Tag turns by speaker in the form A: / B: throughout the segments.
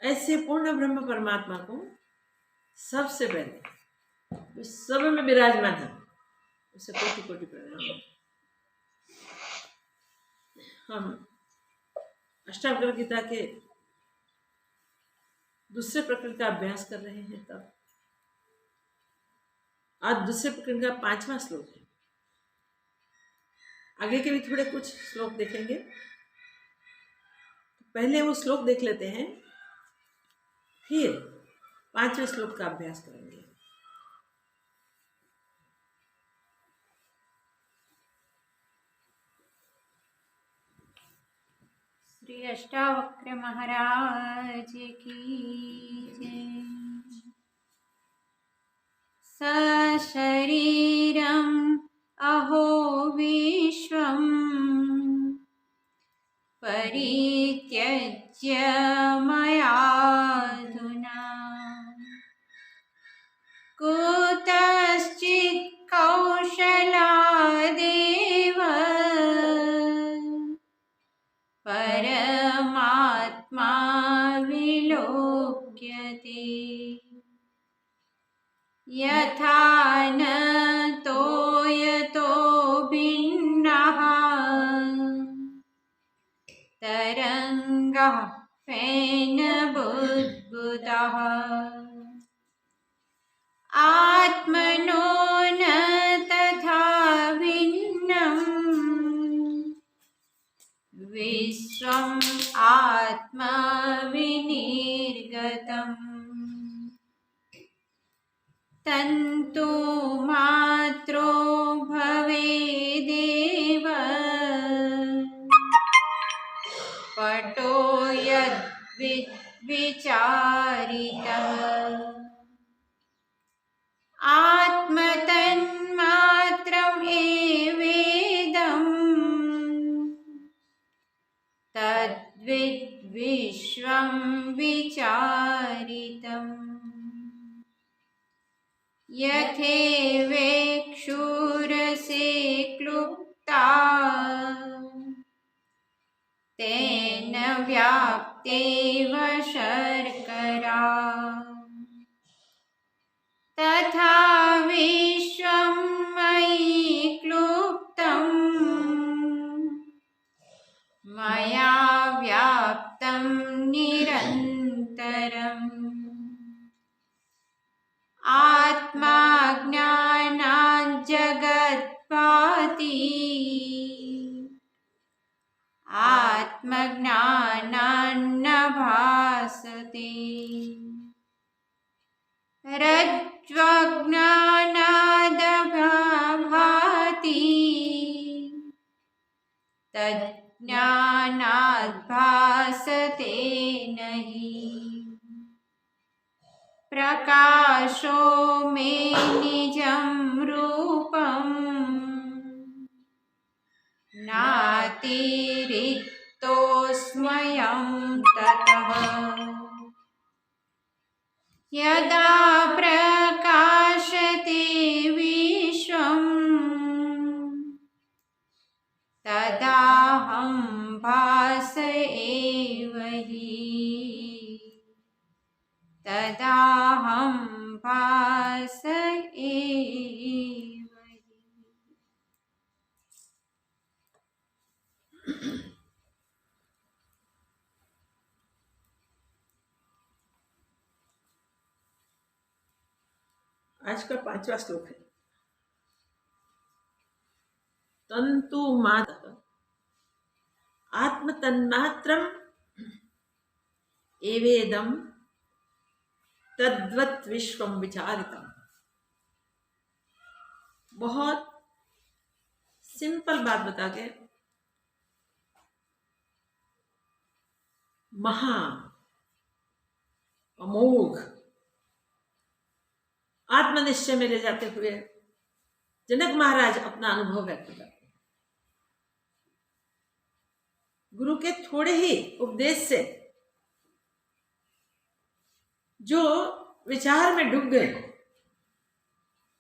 A: ऐसे पूर्ण ब्रह्म परमात्मा को सबसे पहले उस सब में विराजमान है, उसे कोटि कोटि प्रणाम। हम अष्टावक्र गीता के दूसरे प्रकरण का अभ्यास कर रहे हैं। तब आज दूसरे प्रकरण का 5वां श्लोक है। आगे के भी थोड़े कुछ श्लोक देखेंगे। पहले वो श्लोक देख लेते हैं, फिर 5वें श्लोक का अभ्यास करेंगे।
B: श्री अष्टावक्र महाराज की जय। सशरीरम् अहो विश्वम् परित्यज्य मयाधुना कुतश्चित् कौशलादेव परमात्मा विलोक्यते। यथा न तोयतो भिन्नः तरङ्गः फेनबुद्बुदः आत्मनो न तथा भिन्नम् विश्वम् आत्मा विनिर्गतम्। तन्तु मात्रो भवेदेव पटो यद्विचारितः। आत्मतन्मात्रम् एवेदम् तद्विद्विश्वं विचारितम्। यथेवेक्षुरसे क्लुप्ता तेन व्याप्तेव शर्करा तथा विश्वं मयि क्लुप्तम् मया व्याप्तं निरन्तरम्। आत्मा ज्ञानात् जगत्भाति आत्मज्ञानान्न भासते। रज्ज्वज्ञानादभाति तज्ज्ञानात् भासते नहि। प्रकाशो मे निजं रूपम् नातिरिक्तोऽस्म्यहं ततः। यदा प्रकाशते विश्वम् तदाहं भास एव हि तदाहं भास एव हि।
A: आज का 5वां श्लोक है। तंतु मात्र आत्मतन्मात्रम एवेदम तद्वत् विश्वम विचारितम। बहुत सिंपल बात बता के महा अमोघ आत्मनिश्चय में ले जाते हुए जनक महाराज अपना अनुभव व्यक्त करते हैं। गुरु के थोड़े ही उपदेश से जो विचार में डूब गए,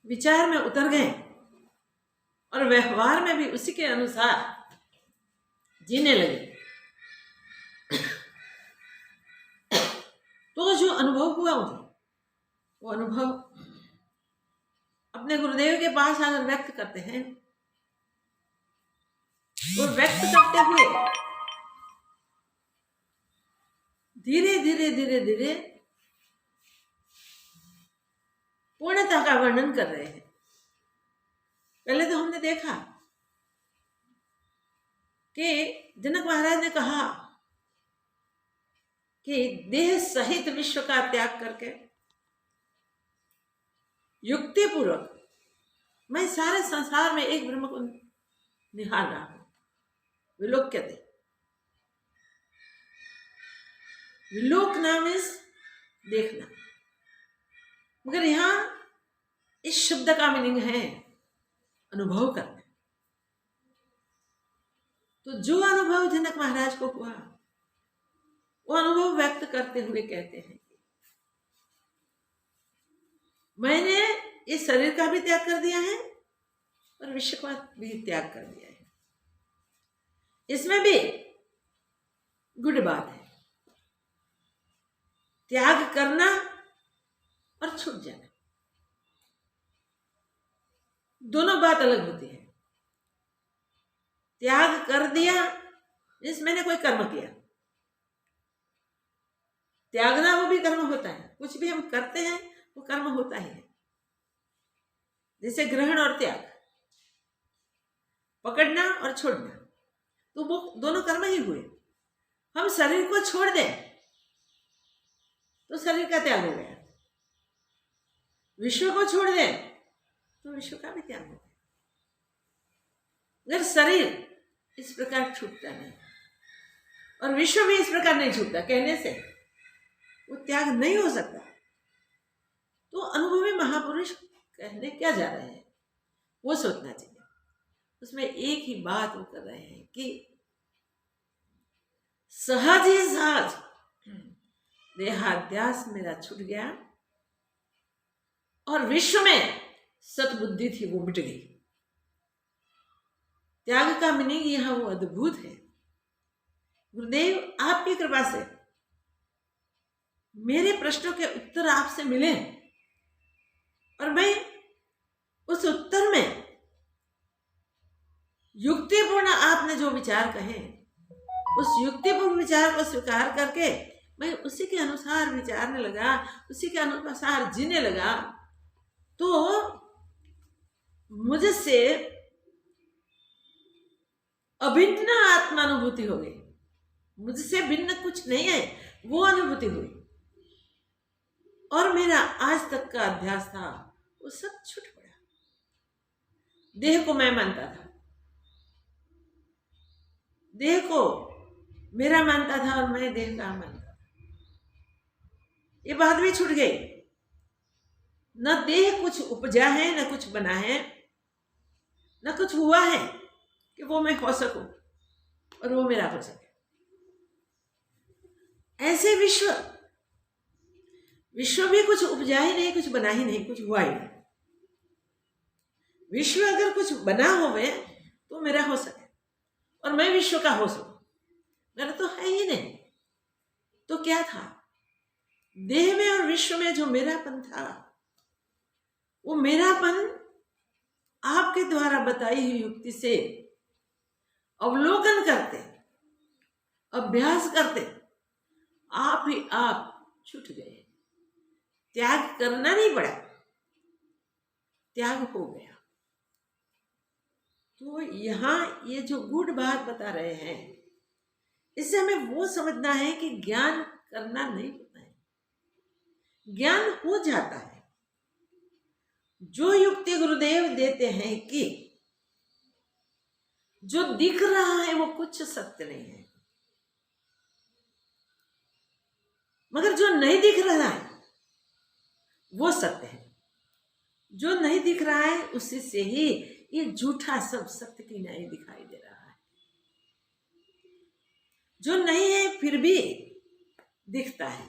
A: विचार में उतर गए और व्यवहार में भी उसी के अनुसार जीने लगे, हुआ मुझे, वो अनुभव अपने गुरुदेव के पास आकर व्यक्त करते हैं, और व्यक्त करते हुए धीरे धीरे धीरे धीरे पूर्णता का वर्णन कर रहे हैं। पहले तो हमने देखा कि जनक महाराज ने कहा कि देह सहित विश्व का त्याग करके युक्ति पूर्वक मैं सारे संसार में एक ब्रह्म को निहार रहा हूं। विलोक्यते, विलोकना मीन्स देखना, मगर यहां इस शब्द का मीनिंग है अनुभव करना। तो जो अनुभव जनक महाराज को हुआ, वो अनुभव व्यक्त करते हुए कहते हैं, मैंने इस शरीर का भी त्याग कर दिया है और विश्व का भी त्याग कर दिया है। इसमें भी गुड बात है, त्याग करना और छूट जाना, दोनों बात अलग होती है। त्याग कर दिया इस मैंने कोई कर्म किया, त्यागना वो भी कर्म होता है। कुछ भी हम करते हैं वो कर्म होता ही है। जैसे ग्रहण और त्याग, पकड़ना और छोड़ना, तो वो दोनों कर्म ही हुए। हम शरीर को छोड़ दें तो शरीर का त्याग हो गया, विश्व को छोड़ दें तो विश्व का भी त्याग हो गया। अगर शरीर इस प्रकार छूटता नहीं और विश्व भी इस प्रकार नहीं छूटता, कहने से वो त्याग नहीं हो सकता। तो अनुभवी महापुरुष कहने क्या जा रहे हैं वो सोचना चाहिए। उसमें एक ही बात वो कर रहे हैं कि सहज ही सहज देहाध्यास मेरा छूट गया और विश्व में सतबुद्धि थी वो मिट गई। त्याग का मीनिंग यहां वो अद्भुत है। गुरुदेव आपकी कृपा से मेरे प्रश्नों के उत्तर आपसे मिले और मैं उस उत्तर में युक्तिपूर्ण आपने जो विचार कहे, उस युक्तिपूर्ण विचार को स्वीकार करके मैं उसी के अनुसार विचारने लगा, उसी के अनुसार जीने लगा, तो मुझसे अभिन्न आत्मानुभूति हो गई। मुझसे भिन्न कुछ नहीं है, वो अनुभूति हुई। और मेरा आज तक का अध्यास था वो सब छूट पड़ा। देह को मैं मानता था, देह को मेरा मानता था और मैं देह का मानता था, ये बात भी छूट गई। न देह कुछ उपजा है, न कुछ बना है, न कुछ हुआ है कि वो मैं हो सकूं और वो मेरा हो सके। ऐसे विश्व भी कुछ उपजा ही नहीं, कुछ बना ही नहीं, कुछ हुआ ही नहीं। विश्व अगर कुछ बना होवे तो मेरा हो सके और मैं विश्व का हो सकूं, मेरा तो है ही नहीं। तो क्या था? देह में और विश्व में जो मेरापन था, वो मेरापन आपके द्वारा बताई हुई युक्ति से अवलोकन करते, अभ्यास करते आप ही आप छूट गए। त्याग करना नहीं पड़ा, त्याग हो गया। तो यहां ये जो गूढ़ बात बता रहे हैं, इससे हमें वो समझना है कि ज्ञान करना नहीं होता है, ज्ञान हो जाता है। जो युक्ति गुरुदेव देते हैं कि जो दिख रहा है वो कुछ सत्य नहीं है, मगर जो नहीं दिख रहा है वो सत्य है। जो नहीं दिख रहा है उसी से ही ये झूठा सब सत्य की नहीं दिखाई दे रहा है। जो नहीं है फिर भी दिखता है,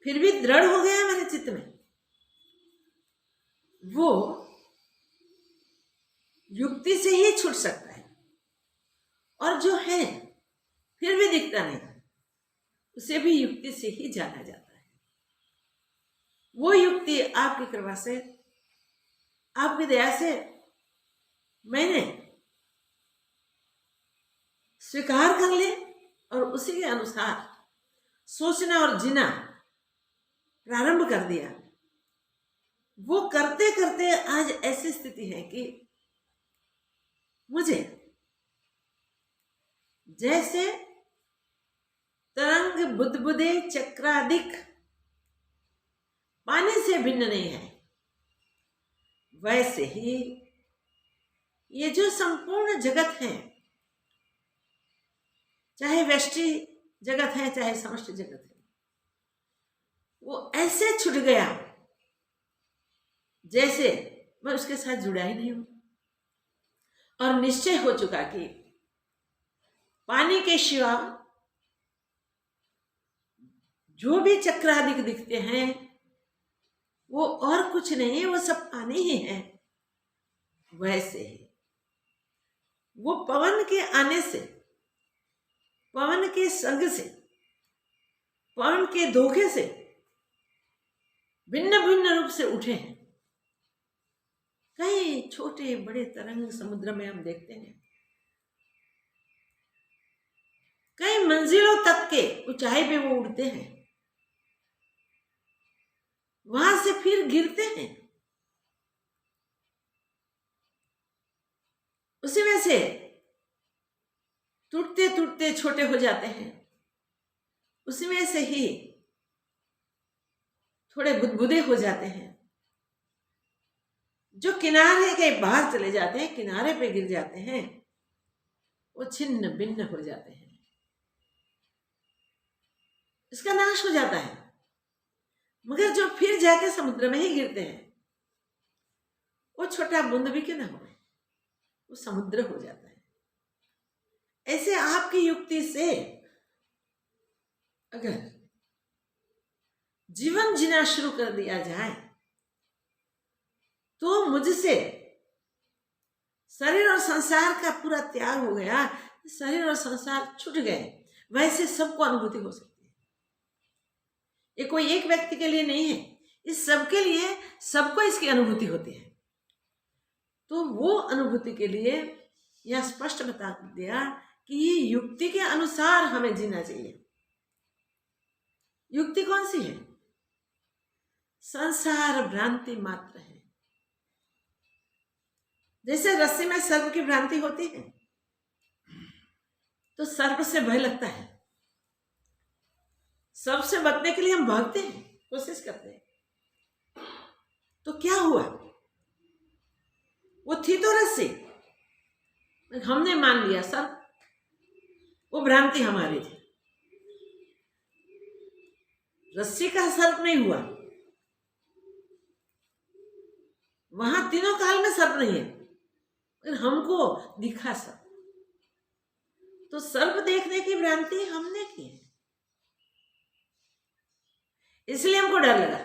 A: फिर भी दृढ़ हो गया मेरे चित्त में, वो युक्ति से ही छूट सकता है। और जो है फिर भी दिखता नहीं, उसे भी युक्ति से ही जाना जाता है। वो युक्ति आपकी कृपा से, आपकी दया से मैंने स्वीकार कर ले और उसी के अनुसार सोचना और जीना प्रारंभ कर दिया। वो करते करते आज ऐसी स्थिति है कि मुझे जैसे तरंग बुदबुदे चक्रादिक पानी से भिन्न नहीं है, वैसे ही ये जो संपूर्ण जगत है, चाहे व्यष्टि जगत है चाहे समष्टि जगत है, वो ऐसे छूट गया जैसे मैं उसके साथ जुड़ा ही नहीं हूं। और निश्चय हो चुका कि पानी के सिवा जो भी चक्रादिक दिखते हैं वो और कुछ नहीं है, वो सब पानी ही है। वैसे ही वो पवन के आने से, पवन के संग से, पवन के धोखे से भिन्न भिन्न रूप से उठे हैं। कई छोटे बड़े तरंग समुद्र में हम देखते हैं, कई मंजिलों तक के ऊंचाई पे वो उड़ते हैं, वहां से फिर गिरते हैं, उसी में से टूटते टूटते छोटे हो जाते हैं, उसी में से ही थोड़े बुदबुदे हो जाते हैं, जो किनारे के बाहर चले जाते हैं, किनारे पे गिर जाते हैं, वो छिन्न भिन्न हो जाते हैं, इसका नाश हो जाता है। मगर जो फिर जाके समुद्र में ही गिरते हैं, वो छोटा बूंद भी क्यों ना हो, वो समुद्र हो जाता है। ऐसे आपकी युक्ति से अगर जीवन जीना शुरू कर दिया जाए तो मुझसे शरीर और संसार का पूरा त्याग हो गया, शरीर और संसार छूट गए, वैसे सबको अनुभूति हो सकती है। ये कोई एक व्यक्ति के लिए नहीं है, इस सबके लिए, सबको इसकी अनुभूति होती है। तो वो अनुभूति के लिए यह स्पष्ट बता दिया कि ये युक्ति के अनुसार हमें जीना चाहिए। युक्ति कौन सी है? संसार भ्रांति मात्र है। जैसे रस्सी में सर्प की भ्रांति होती है तो सर्प से भय लगता है, सर्प से बचने के लिए हम भागते हैं, कोशिश करते हैं। तो क्या हुआ? वो थी तो रस्सी, हमने मान लिया सर्प, वो भ्रांति हमारी थी। रस्सी का सर्प नहीं हुआ, वहां तीनों काल में सर्प नहीं है, पर हमको दिखा सर्प। तो सर्प देखने की भ्रांति हमने की है, इसलिए हमको डर लगा,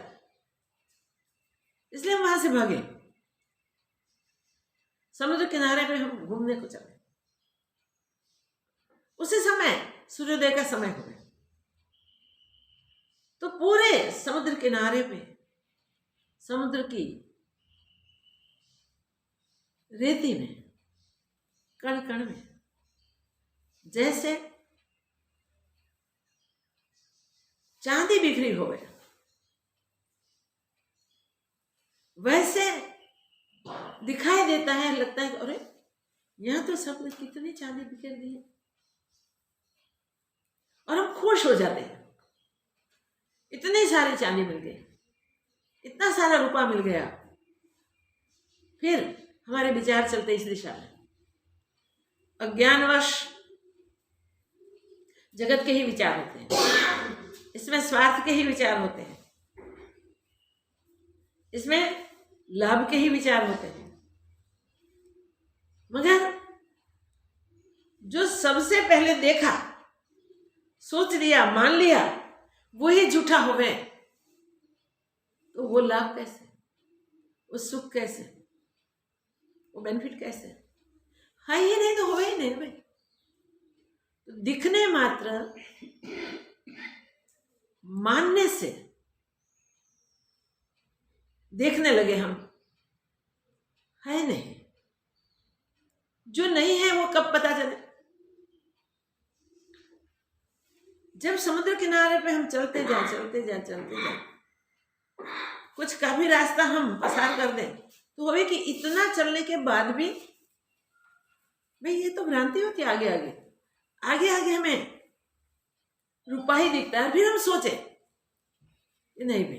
A: इसलिए हम वहां से भागे। समुद्र किनारे पे हम घूमने को चले, उसी समय सूर्योदय का समय हो गया। तो पूरे समुद्र किनारे पे, समुद्र की रेती में, कण कण में जैसे चांदी बिखरी हो गया, वैसे दिखाई देता है। लगता है अरे यहां तो सबने कितनी चांदी बिखेर दी है, और हम खुश हो जाते हैं, इतनी सारी चांदी मिल गई, इतना सारा रुपया मिल गया। फिर हमारे विचार चलते इस दिशा में, अज्ञानवश जगत के ही विचार होते हैं, इसमें स्वार्थ के ही विचार होते हैं, इसमें लाभ के ही विचार होते हैं। मगर जो सबसे पहले देखा, सोच लिया, मान लिया, वही झूठा हो गए, तो वो लाभ कैसे, वो सुख कैसे, वो बेनिफिट कैसे? है ही नहीं तो हो ही नहीं भाई। तो दिखने मात्र मानने से देखने लगे हम, है नहीं। जो नहीं है वो कब पता चले? जब समुद्र किनारे पे हम चलते जाए, कुछ का भी रास्ता हम पसार कर दें तो होवे कि इतना चलने के बाद भी भाई ये तो भ्रांति होती है। आगे हमें रूपा ही दिखता है। फिर हम सोचे कि नहीं भाई,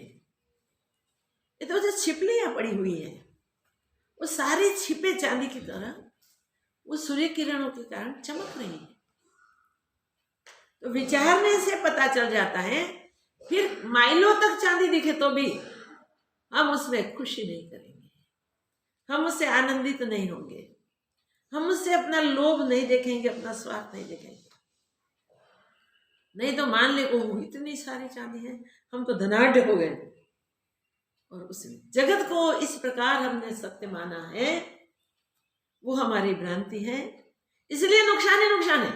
A: ये तो जो छिपलियां पड़ी हुई है वो सारी छिपे चांदी की तरह वो सूर्य किरणों के कारण चमक रही है। तो विचारने से पता चल जाता है। फिर माइलों तक चांदी दिखे तो भी हम उसमें खुशी नहीं करेंगे, हम उससे आनंदित नहीं होंगे, हम उससे अपना लोभ नहीं देखेंगे, अपना स्वार्थ नहीं देखेंगे। नहीं तो मान ले को इतनी सारी चांदी है, हम तो धनाढ़ हो गए। और उस जगत को इस प्रकार हमने सत्य माना है, वो हमारी भ्रांति है। इसलिए नुकसान है।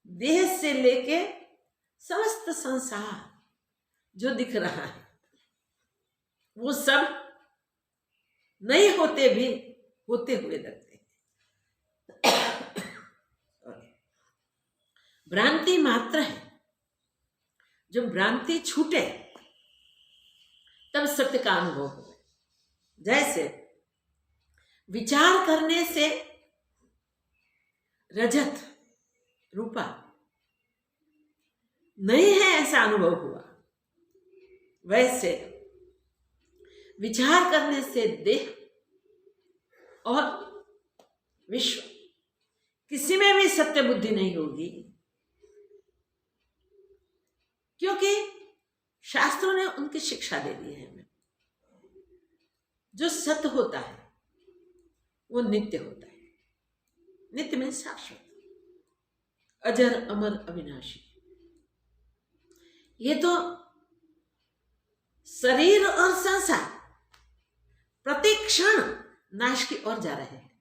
A: देह से लेके समस्त संसार जो दिख रहा है वो सब नहीं होते भी होते हुए लगते हैं। भ्रांति मात्र है। जब भ्रांति छूटे तब सत्य का अनुभव हो। जैसे विचार करने से रजत रूपा नहीं है ऐसा अनुभव हुआ, वैसे विचार करने से देह और विश्व किसी में भी सत्य बुद्धि नहीं होगी, क्योंकि शास्त्रों ने उनकी शिक्षा दे दी है हमें। जो सत्य होता है वो नित्य होता है। नित्य में शाश्वत, अजर अमर अविनाशी। ये तो शरीर और संसार प्रति क्षण नाश की ओर जा रहे हैं।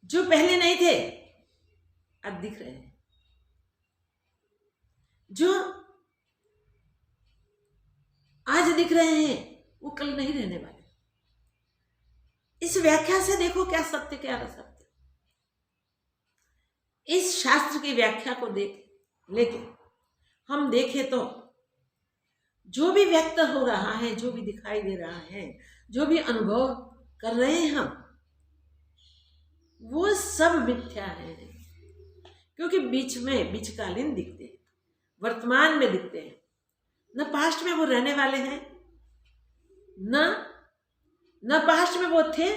A: जो पहले नहीं थे अब दिख रहे हैं, जो आज दिख रहे हैं वो कल नहीं रहने वाले। इस व्याख्या से देखो क्या सत्य क्या असत्य। इस शास्त्र की व्याख्या को लेके हम देखें तो जो भी व्यक्त हो रहा है, जो भी दिखाई दे रहा है, जो भी अनुभव कर रहे हैं हम, वो सब मिथ्या है। क्योंकि बीचकालीन दिखते हैं, वर्तमान में दिखते हैं। न पास्ट में वो रहने वाले हैं, न पास्ट में वो थे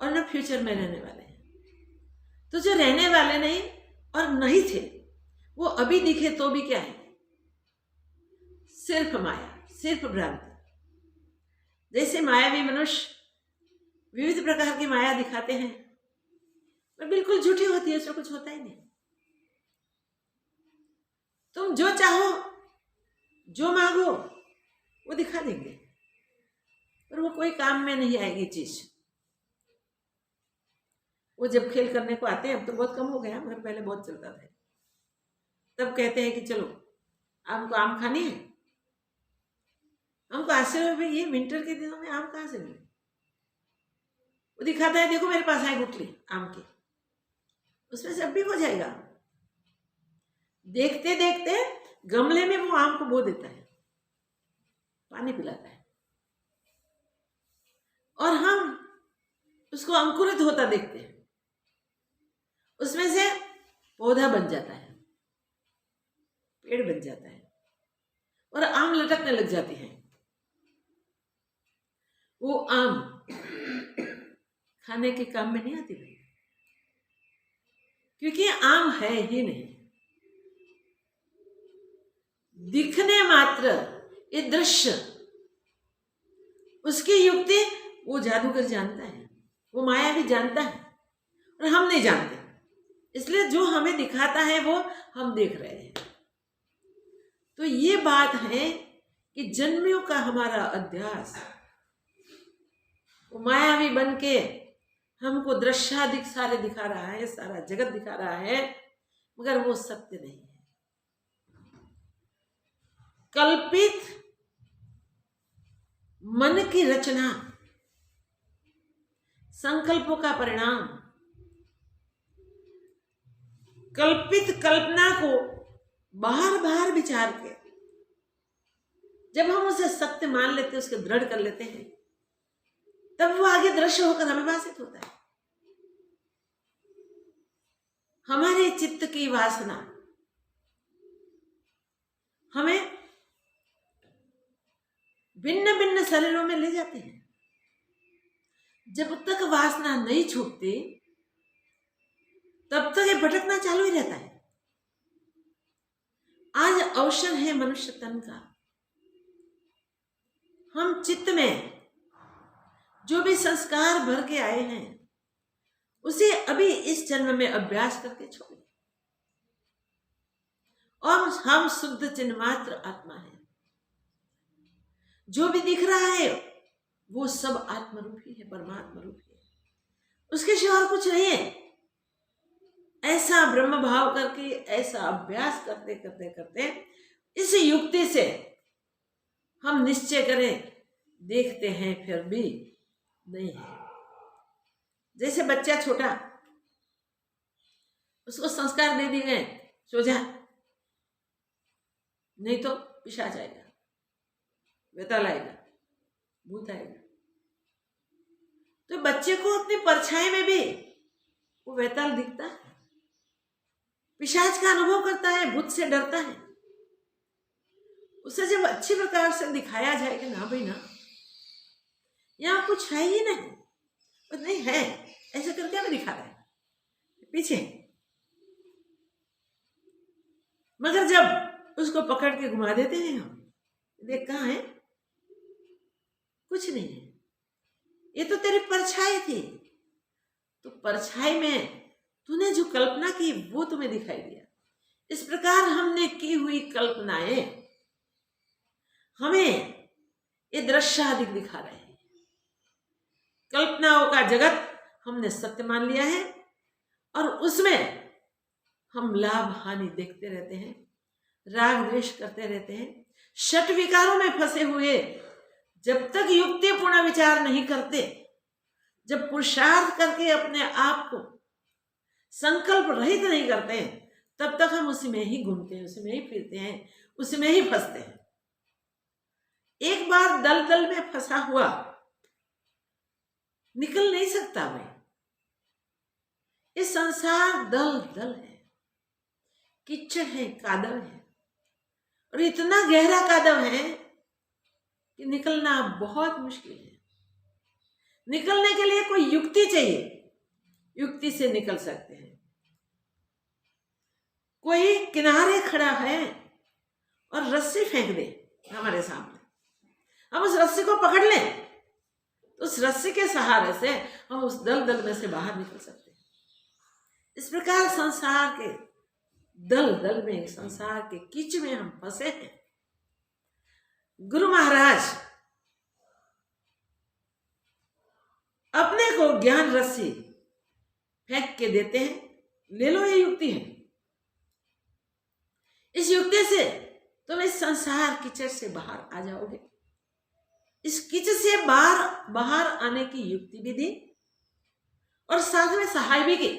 A: और न फ्यूचर में रहने वाले हैं। तो जो रहने वाले नहीं और नहीं थे वो अभी दिखे तो भी क्या है? सिर्फ माया, सिर्फ भ्रांति। जैसे मायावी मनुष्य विविध प्रकार की माया दिखाते हैं, पर बिल्कुल झूठी होती है, उसमें कुछ होता ही नहीं। तुम जो चाहो, जो मांगो वो दिखा देंगे, पर वो कोई काम में नहीं आएगी चीज। वो जब खेल करने को आते हैं, अब तो बहुत कम हो गया मगर पहले बहुत चलता था। तब कहते हैं कि चलो हमको आम खानी है। हमको आश्चर्य भाई ये विंटर के दिनों में आम कहाँ से मिले? वो दिखाता है, देखो मेरे पास है गुठली आम की, उसमें से अब भी हो जाएगा। देखते देखते गमले में वो आम को बो देता है, पानी पिलाता है, और हम उसको अंकुरित होता देखते हैं। उसमें से पौधा बन जाता है, पेड़ बन जाता है और आम लटकने लग जाती है। वो आम खाने के काम में नहीं आती भाई, क्योंकि आम है ही नहीं। दिखने मात्र ये दृश्य, उसकी युक्ति वो जादूगर जानता है, वो माया भी जानता है और हम नहीं जानते। इसलिए जो हमें दिखाता है वो हम देख रहे हैं। तो ये बात है कि जन्मियों का हमारा अध्यास वो मायावी बन के हमको दृश्यादिक सारे दिखा रहा है, सारा जगत दिखा रहा है, मगर वो सत्य नहीं है। कल्पित मन की रचना, संकल्पों का परिणाम, कल्पित कल्पना को बार बार विचार के जब हम उसे सत्य मान लेते, उसके दृढ़ कर लेते हैं, तब वो आगे दृश्य होकर हमें भाषित होता है। हमारे चित्त की वासना हमें भिन्न भिन्न शरीरों में ले जाती है। जब तक वासना नहीं छूटती तब तक ये भटकना चालू ही रहता है। आज अवसर है मनुष्य तन का। हम चित्त में जो भी संस्कार भर के आए हैं उसे अभी इस जन्म में अभ्यास करके छोड़े। और हम शुद्ध चिन्मात्र आत्मा है। जो भी दिख रहा है वो सब आत्मरूपी है, परमात्मा रूपी है, उसके सिवा और कुछ नहीं है। ऐसा ब्रह्म भाव करके, ऐसा अभ्यास करते करते करते इस युक्ति से हम निश्चय करें, देखते हैं फिर भी नहीं है। जैसे बच्चा छोटा, उसको संस्कार दे दिए गए, सो जा, नहीं तो पिशाच आएगा, वेताल आएगा, भूत आएगा। तो बच्चे को अपनी परछाई में भी वो वेताल दिखता है, पिशाच का अनुभव करता है, भूत से डरता है। उसे जब अच्छी प्रकार से दिखाया जाए कि ना भाई ना, यहाँ कुछ है ही नहीं, और नहीं है, ऐसे करके हमें दिखा रहा है पीछे। मगर जब उसको पकड़ के घुमा देते हैं हम, देख कहाँ है, कुछ नहीं है, ये तो तेरी परछाई थी। तो परछाई में तूने जो कल्पना की वो तुम्हें दिखाई दिया। इस प्रकार हमने की हुई कल्पनाएं हमें ये दृश्यादिक दिखा रहे हैं। कल्पनाओं का जगत हमने सत्य मान लिया है और उसमें हम लाभ हानि देखते रहते हैं, राग द्वेष करते रहते हैं, षट विकारों में फंसे हुए जब तक युक्तिपूर्ण विचार नहीं करते, जब पुरुषार्थ करके अपने आप को संकल्प रहित नहीं करते हैं, तब तक हम उसी में ही घूमते हैं, उसी में ही फिरते हैं, उसी में ही फंसते हैं। एक बार दलदल में फंसा हुआ निकल नहीं सकता भाई। इस संसार दल दल है, कीचड़ है, कादव है, और इतना गहरा कादव है कि निकलना बहुत मुश्किल है। निकलने के लिए कोई युक्ति चाहिए, युक्ति से निकल सकते हैं। कोई किनारे खड़ा है और रस्सी फेंक दे हमारे सामने, हम उस रस्सी को पकड़ लें तो उस रस्सी के सहारे से हम उस दलदल में से बाहर निकल सकते हैं। इस प्रकार संसार के दलदल में, संसार के कीच में हम फंसे हैं। गुरु महाराज अपने को ज्ञान रस्सी फेंक के देते हैं, ले लो, ये युक्ति है। इस युक्ति से तुम इस संसार कीचड़ से बाहर आ जाओगे। इस कीचड़ से बाहर आने की युक्ति भी दी और साथ में सहाय भी की।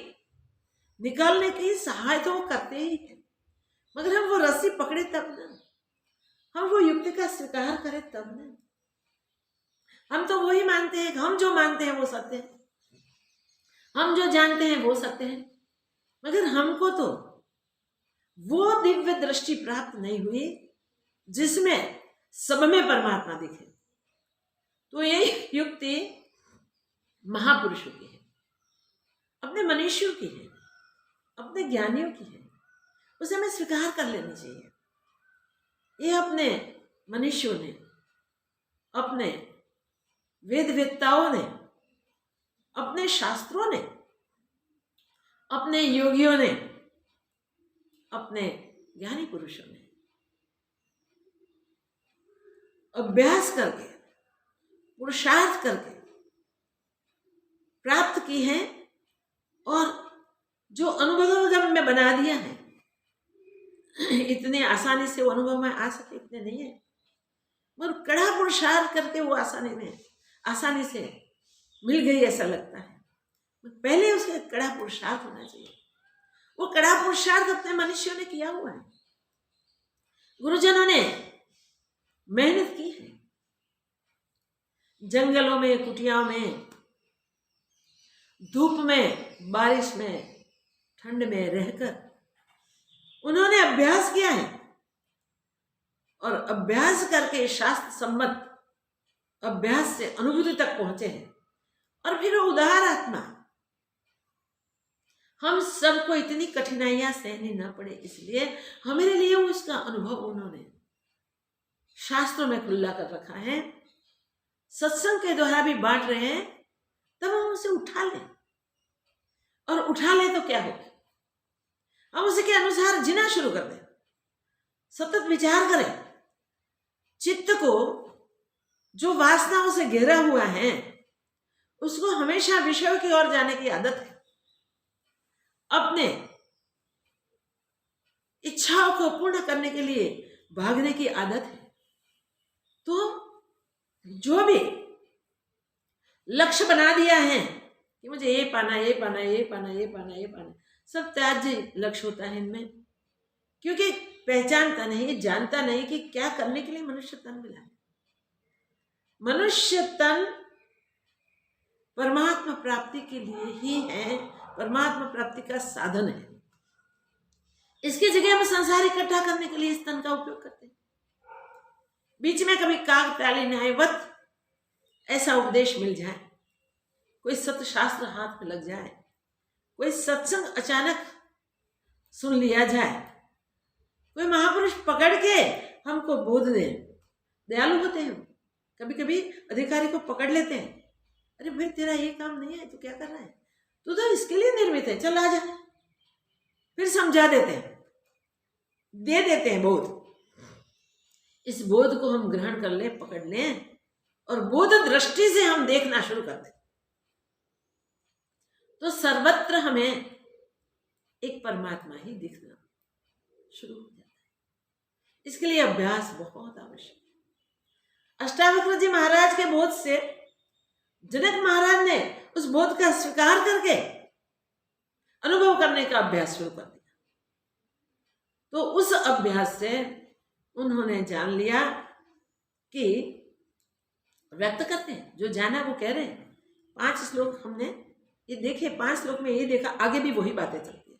A: निकालने की सहाय तो वो करते ही है, मगर हम वो रस्सी पकड़े तब ना, हम वो युक्ति का स्वीकार करें तब ना। हम तो वही मानते हैं, हम जो मानते हैं वो सत्य है, हम जो जानते हैं वो सत्य है, मगर हमको तो वो दिव्य दृष्टि प्राप्त नहीं हुई जिसमें सब में परमात्मा दिखे। तो ये युक्ति महापुरुषों की है, अपने मनुष्यों की है, अपने ज्ञानियों की है, उसे हमें स्वीकार कर लेनी चाहिए। ये अपने मनुष्यों ने, अपने वेदवेत्ताओं ने, अपने शास्त्रों ने, अपने योगियों ने, अपने ज्ञानी पुरुषों ने अभ्यास करके, पुरुषार्थ करके प्राप्त की है और जो अनुभव में बना दिया है, इतने आसानी से वो अनुभव में आ सके इतने नहीं है, मगर कड़ा पुरुषार्थ करके वो आसानी से मिल गई ऐसा लगता है। पहले उसका कड़ा पुरुषार्थ होना चाहिए। वो कड़ा पुरुषार्थ अपने मनुष्यों ने किया हुआ है, गुरुजनों ने मेहनत की है, जंगलों में, कुटियाओं में, धूप में, बारिश में, ठंड में रहकर उन्होंने अभ्यास किया है और अभ्यास करके शास्त्र सम्मत अभ्यास से अनुभूति तक पहुंचे हैं। और फिर उदार आत्मा, हम सबको इतनी कठिनाइयां सहनी न पड़े, इसलिए हमारे लिए उसका अनुभव उन्होंने शास्त्रों में खुला कर रखा है, सत्संग के द्वारा भी बांट रहे हैं। तब हम उसे उठा लें, और उठा लें तो क्या होगा, हम उसके अनुसार जीना शुरू कर दें, सतत विचार करें। चित्त को जो वासनाओं से घेरा हुआ है उसको हमेशा विषयों की ओर जाने की आदत है, अपने इच्छाओं को पूर्ण करने के लिए भागने की आदत है। तो जो भी लक्ष्य बना दिया है कि मुझे ये पाना, ये पाना, ये पाना, ये पाना, ये पाना, सब त्याज्य लक्ष्य होता है इनमें, क्योंकि पहचानता नहीं, जानता नहीं कि क्या करने के लिए मनुष्य तन मिला है। मनुष्य तन परमात्मा प्राप्ति के लिए ही है, परमात्मा प्राप्ति का साधन है। इसकी जगह हम संसार इकट्ठा करने के लिए इस तन का उपयोग करते हैं। बीच में कभी काग प्याली न्यायवत ऐसा उपदेश मिल जाए, कोई सत्य शास्त्र हाथ में लग जाए, कोई सत्संग अचानक सुन लिया जाए, कोई महापुरुष पकड़ के हमको बोध दे। दयालु होते हैं, कभी कभी अधिकारी को पकड़ लेते हैं, अरे भाई तेरा ये काम नहीं है, तू क्या कर रहा है, तू तो इसके लिए निर्मित है, चल आ जा। फिर समझा देते हैं, दे देते हैं बोध। इस बोध को हम ग्रहण कर लें, पकड़ लें, और बोध दृष्टि से हम देखना शुरू कर दें, तो सर्वत्र हमें एक परमात्मा ही दिखना शुरू हो जाता है। इसके लिए अभ्यास बहुत आवश्यक है। अष्टावक्र जी महाराज के बोध से जनक महाराज ने उस बोध का स्वीकार करके अनुभव करने का अभ्यास शुरू कर दिया। तो उस अभ्यास से उन्होंने जान लिया कि व्यक्त करते हैं, जो जाना वो कह रहे हैं। 5 श्लोक हमने ये देखे, 5 श्लोक में ये देखा, आगे भी वही बातें चलती है।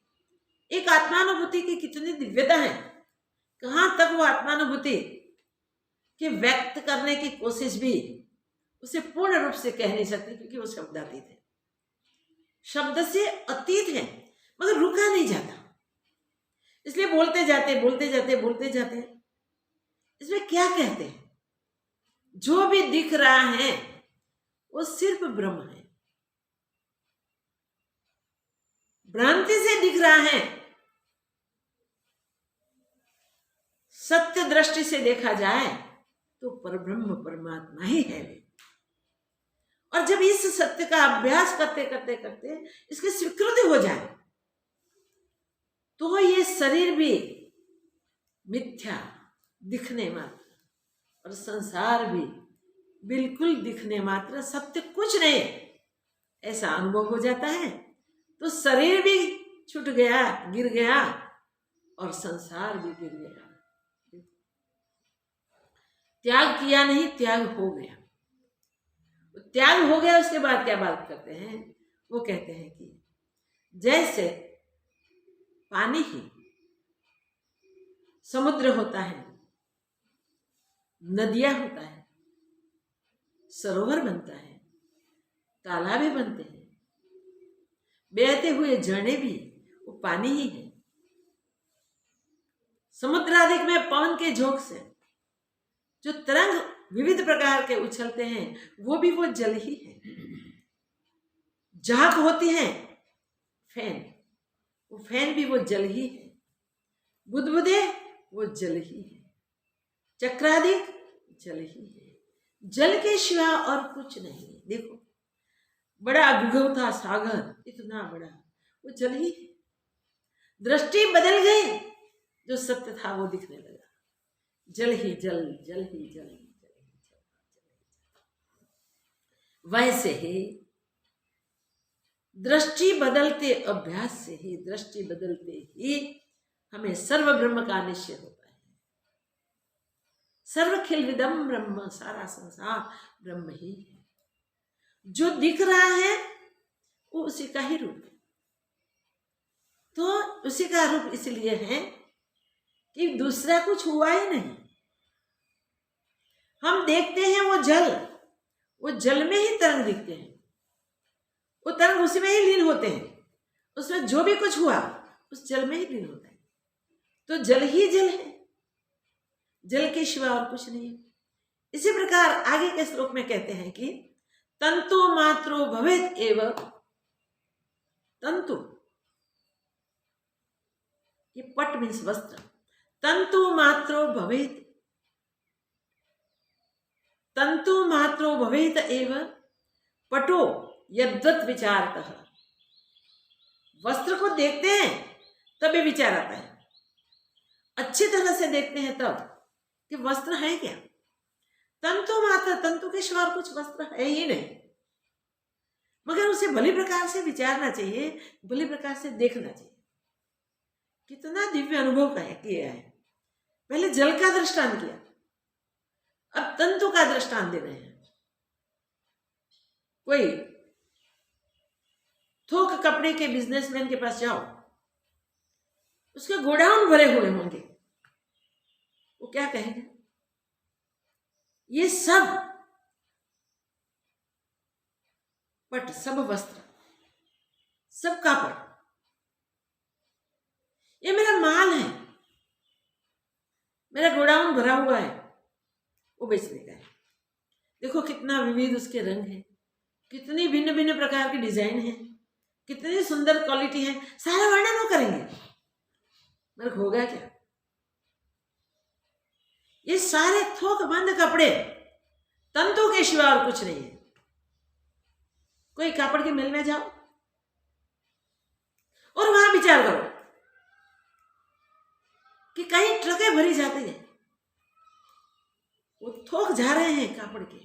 A: एक आत्मानुभूति की कितनी दिव्यता है, कहां तक वो आत्मानुभूति कि व्यक्त करने की कोशिश भी उसे पूर्ण रूप से कह नहीं सकती, क्योंकि वो शब्दातीत है, शब्द से अतीत है, मगर रुका नहीं जाता। इसलिए बोलते जाते बोलते जाते बोलते जाते। इसमें क्या कहते हैं, जो भी दिख रहा है वो सिर्फ ब्रह्म है, भ्रांति से दिख रहा है, सत्य दृष्टि से देखा जाए तो परब्रह्म परमात्मा ही है। और जब इस सत्य का अभ्यास करते करते करते इसकी स्वीकृति हो जाए तो ये शरीर भी मिथ्या दिखने मात्र और संसार भी बिल्कुल दिखने मात्र, सत्य कुछ नहीं, ऐसा अनुभव हो जाता है। तो शरीर भी छूट गया, गिर गया, और संसार भी गिर गया। त्याग किया नहीं, त्याग हो गया। त्याग हो गया, उसके बाद क्या बात करते हैं, वो कहते हैं कि जैसे पानी ही समुद्र होता है, नदियां होता है, सरोवर बनता है, तालाबें बनते हैं, बहते हुए झरने भी वो पानी ही है। समुद्राधिक में पवन के झोंक से जो तरंग विविध प्रकार के उछलते हैं वो भी वो जल ही है। झाग होती है फैन, वो फैन भी वो जल ही है। बुदबुदे वो जल ही है। चक्राधिक जल ही है। जल के सिवा और कुछ नहीं। देखो बड़ा गुगवता सागर इतना बड़ा, वो जल ही है। दृष्टि बदल गई, जो सत्य था वो दिखने लगा। जल ही जल, जल ही जल, जल ही जल। वैसे ही दृष्टि बदलते, अभ्यास से ही, दृष्टि बदलते ही हमें सर्व ब्रह्म का निश्चय होता है। सर्व खिलविदम ब्रह्म, सारा संसार ब्रह्म ही है। जो दिख रहा है वो उसी का ही रूप है। तो उसी का रूप इसलिए है कि दूसरा कुछ हुआ ही नहीं। हम देखते हैं वो जल में ही तरंग दिखते हैं, वो तरंग उसी में ही लीन होते हैं। उसमें जो भी कुछ हुआ उस जल में ही लीन होता है। तो जल ही जल है, जल के सिवा और कुछ नहीं है। इसी प्रकार आगे के श्लोक में कहते हैं कि तंतु मात्रो भवेत एव, तंतु, ये पट मीन्स वस्त्र, तंतु मात्रो भवेत, तंतु मात्रो भवेत एव पटो यद्वत विचारतः। वस्त्र को देखते हैं तभी विचार आता है। अच्छी तरह से देखते हैं तब कि वस्त्र है क्या। तंतु मात्र, तंतु के सिवा कुछ वस्त्र है ही नहीं। मगर उसे भली प्रकार से विचारना चाहिए, भली प्रकार से देखना चाहिए। कितना दिव्य अनुभव का किया है। पहले जल का दृष्टांत किया, अब तंतु का दृष्टांत दे रहे हैं। कोई थोक कपड़े के बिजनेसमैन के पास जाओ, उसके गोडाउन भरे हुए होंगे, वो क्या कहेगा? ये सब पट, सब वस्त्र, सब कापड़, ये मेरा माल है, मेरा गोडाउन भरा हुआ है, वो बेचने का है। देखो कितना विविध उसके रंग है, कितनी भिन्न भिन्न प्रकार की डिजाइन है, कितनी सुंदर क्वालिटी है। सारा वर्णन वो करेंगे, मगर होगा क्या? ये सारे थोक बंद कपड़े तंतु के सिवा और कुछ नहीं है। कोई कापड़ के मिल में जाओ और वहां विचार करो कि कहीं ट्रकें भरी जाती है, वो थोक जा रहे हैं कापड़ के,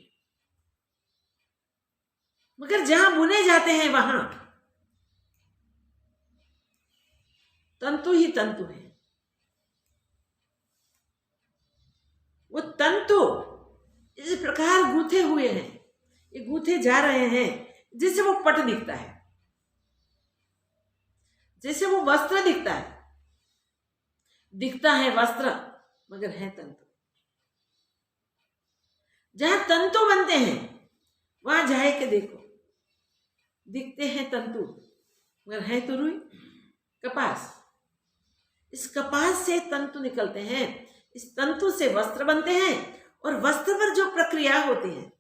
A: मगर जहां बुने जाते हैं वहां तंतु ही तंतु है। वो तंतु इस प्रकार गूंथे हुए हैं, ये गूंथे जा रहे हैं, जिससे वो पट दिखता है, जैसे वो वस्त्र दिखता है वस्त्र, मगर है तंतु। जहां तंतु बनते हैं वहां जाए के देखो, दिखते हैं तंतु, मगर है तो रुई, कपास। इस कपास से तंतु निकलते हैं, इस तंतु से वस्त्र बनते हैं, और वस्त्र पर जो प्रक्रिया होती है,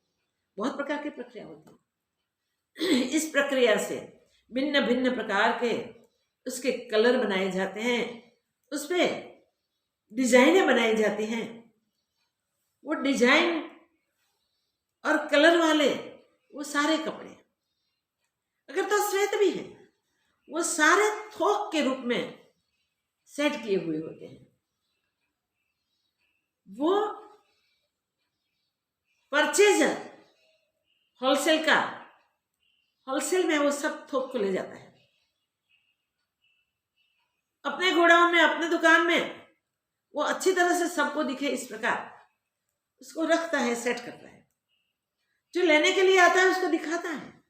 A: बहुत प्रकार की प्रक्रिया होती है। इस प्रक्रिया से भिन्न भिन्न प्रकार के उसके कलर बनाए जाते हैं, उस पे डिजाइनें बनाई जाती हैं। वो डिजाइन और कलर वाले वो सारे कपड़े, अगर तो श्वेत भी है, वो सारे थोक के रूप में सेट किए हुए होते हैं। वो परचेजर होलसेल में वो सब थोक को ले जाता है, अपने गोडाउन में, अपने दुकान में वो अच्छी तरह से सबको दिखे इस प्रकार उसको रखता है, सेट करता है। जो लेने के लिए आता है उसको दिखाता है,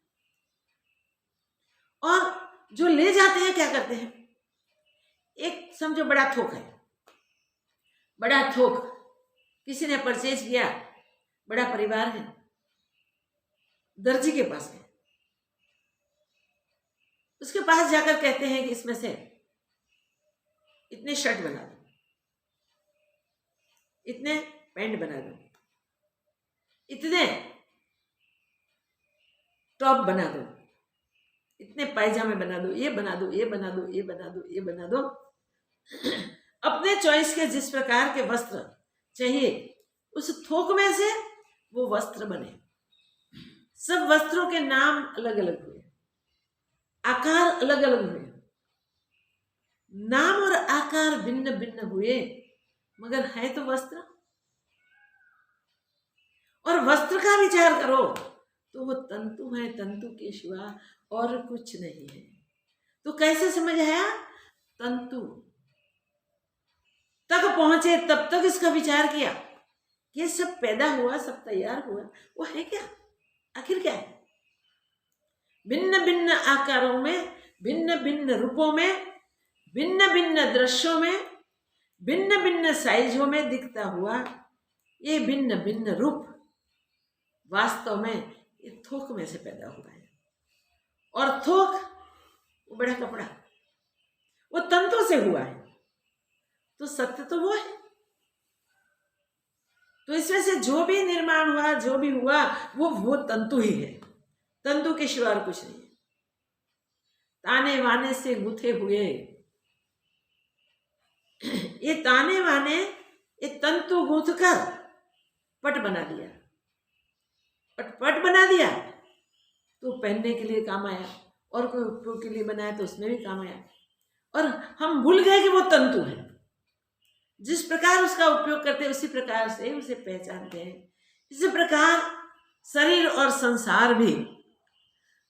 A: और जो ले जाते हैं क्या करते हैं? एक समझो बड़ा थोक है, बड़ा थोक किसी ने परचेज किया, बड़ा परिवार है, दर्जी के पास है, उसके पास जाकर कहते हैं कि इसमें से इतने शर्ट बना दो, इतने पैंट बना दो, इतने टॉप बना दो, इतने पायजामे बना दो, ये बना दो, ये बना दो, ये बना दो, ये बना दो। अपने चॉइस के जिस प्रकार के वस्त्र चाहिए उस थोक में से वो वस्त्र बने। सब वस्त्रों के नाम अलग अलग हुए, आकार अलग अलग हुए, नाम और आकार भिन्न भिन्न हुए, मगर है तो वस्त्र। और वस्त्र का विचार करो तो वो तंतु है, तंतु के सिवा और कुछ नहीं है। तो कैसे समझ आया? तंतु तक पहुंचे तब तक इसका विचार किया। ये सब पैदा हुआ, सब तैयार हुआ, वो है क्या? आखिर क्या है? भिन्न भिन्न आकारों में, भिन्न भिन्न रूपों में, भिन्न भिन्न दृश्यों में, भिन्न भिन्न साइजों में दिखता हुआ ये भिन्न भिन्न रूप वास्तव में ये थोक में से पैदा हुआ है। और थोक वो बड़ा कपड़ा, वो तंतु से हुआ है। तो सत्य तो वो है। तो इसमें से जो भी निर्माण हुआ, जो भी हुआ, वो तंतु ही है। तंतु के सिवा और कुछ नहीं है। ताने वाने से गुथे हुए ये ताने वाने, ये तंतु गूंथ कर पट बना दिया। पट बना दिया तो पहनने के लिए काम आया, और कोई उपयोग के लिए बनाया तो उसमें भी काम आया। और हम भूल गए कि वो तंतु है। जिस प्रकार उसका उपयोग करते हैं उसी प्रकार से उसे पहचानते हैं। इसी प्रकार शरीर और संसार भी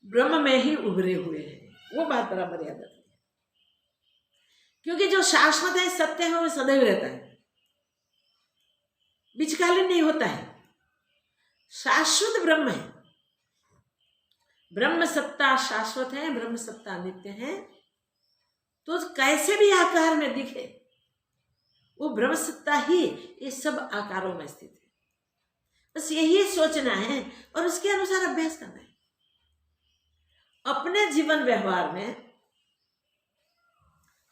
A: ब्रह्म में ही उभरे हुए हैं। वो बात बराबर याद रखिए, क्योंकि जो शाश्वत है, सत्य है, वो सदैव रहता है, बीचकालीन नहीं होता है। शाश्वत ब्रह्म है। ब्रह्म सत्ता शाश्वत है, ब्रह्म सत्ता नित्य है। तो कैसे भी आकार में दिखे वो ब्रह्म सत्ता ही ये सब आकारों में स्थित है। बस यही सोचना है और उसके अनुसार अभ्यास करना है। अपने जीवन व्यवहार में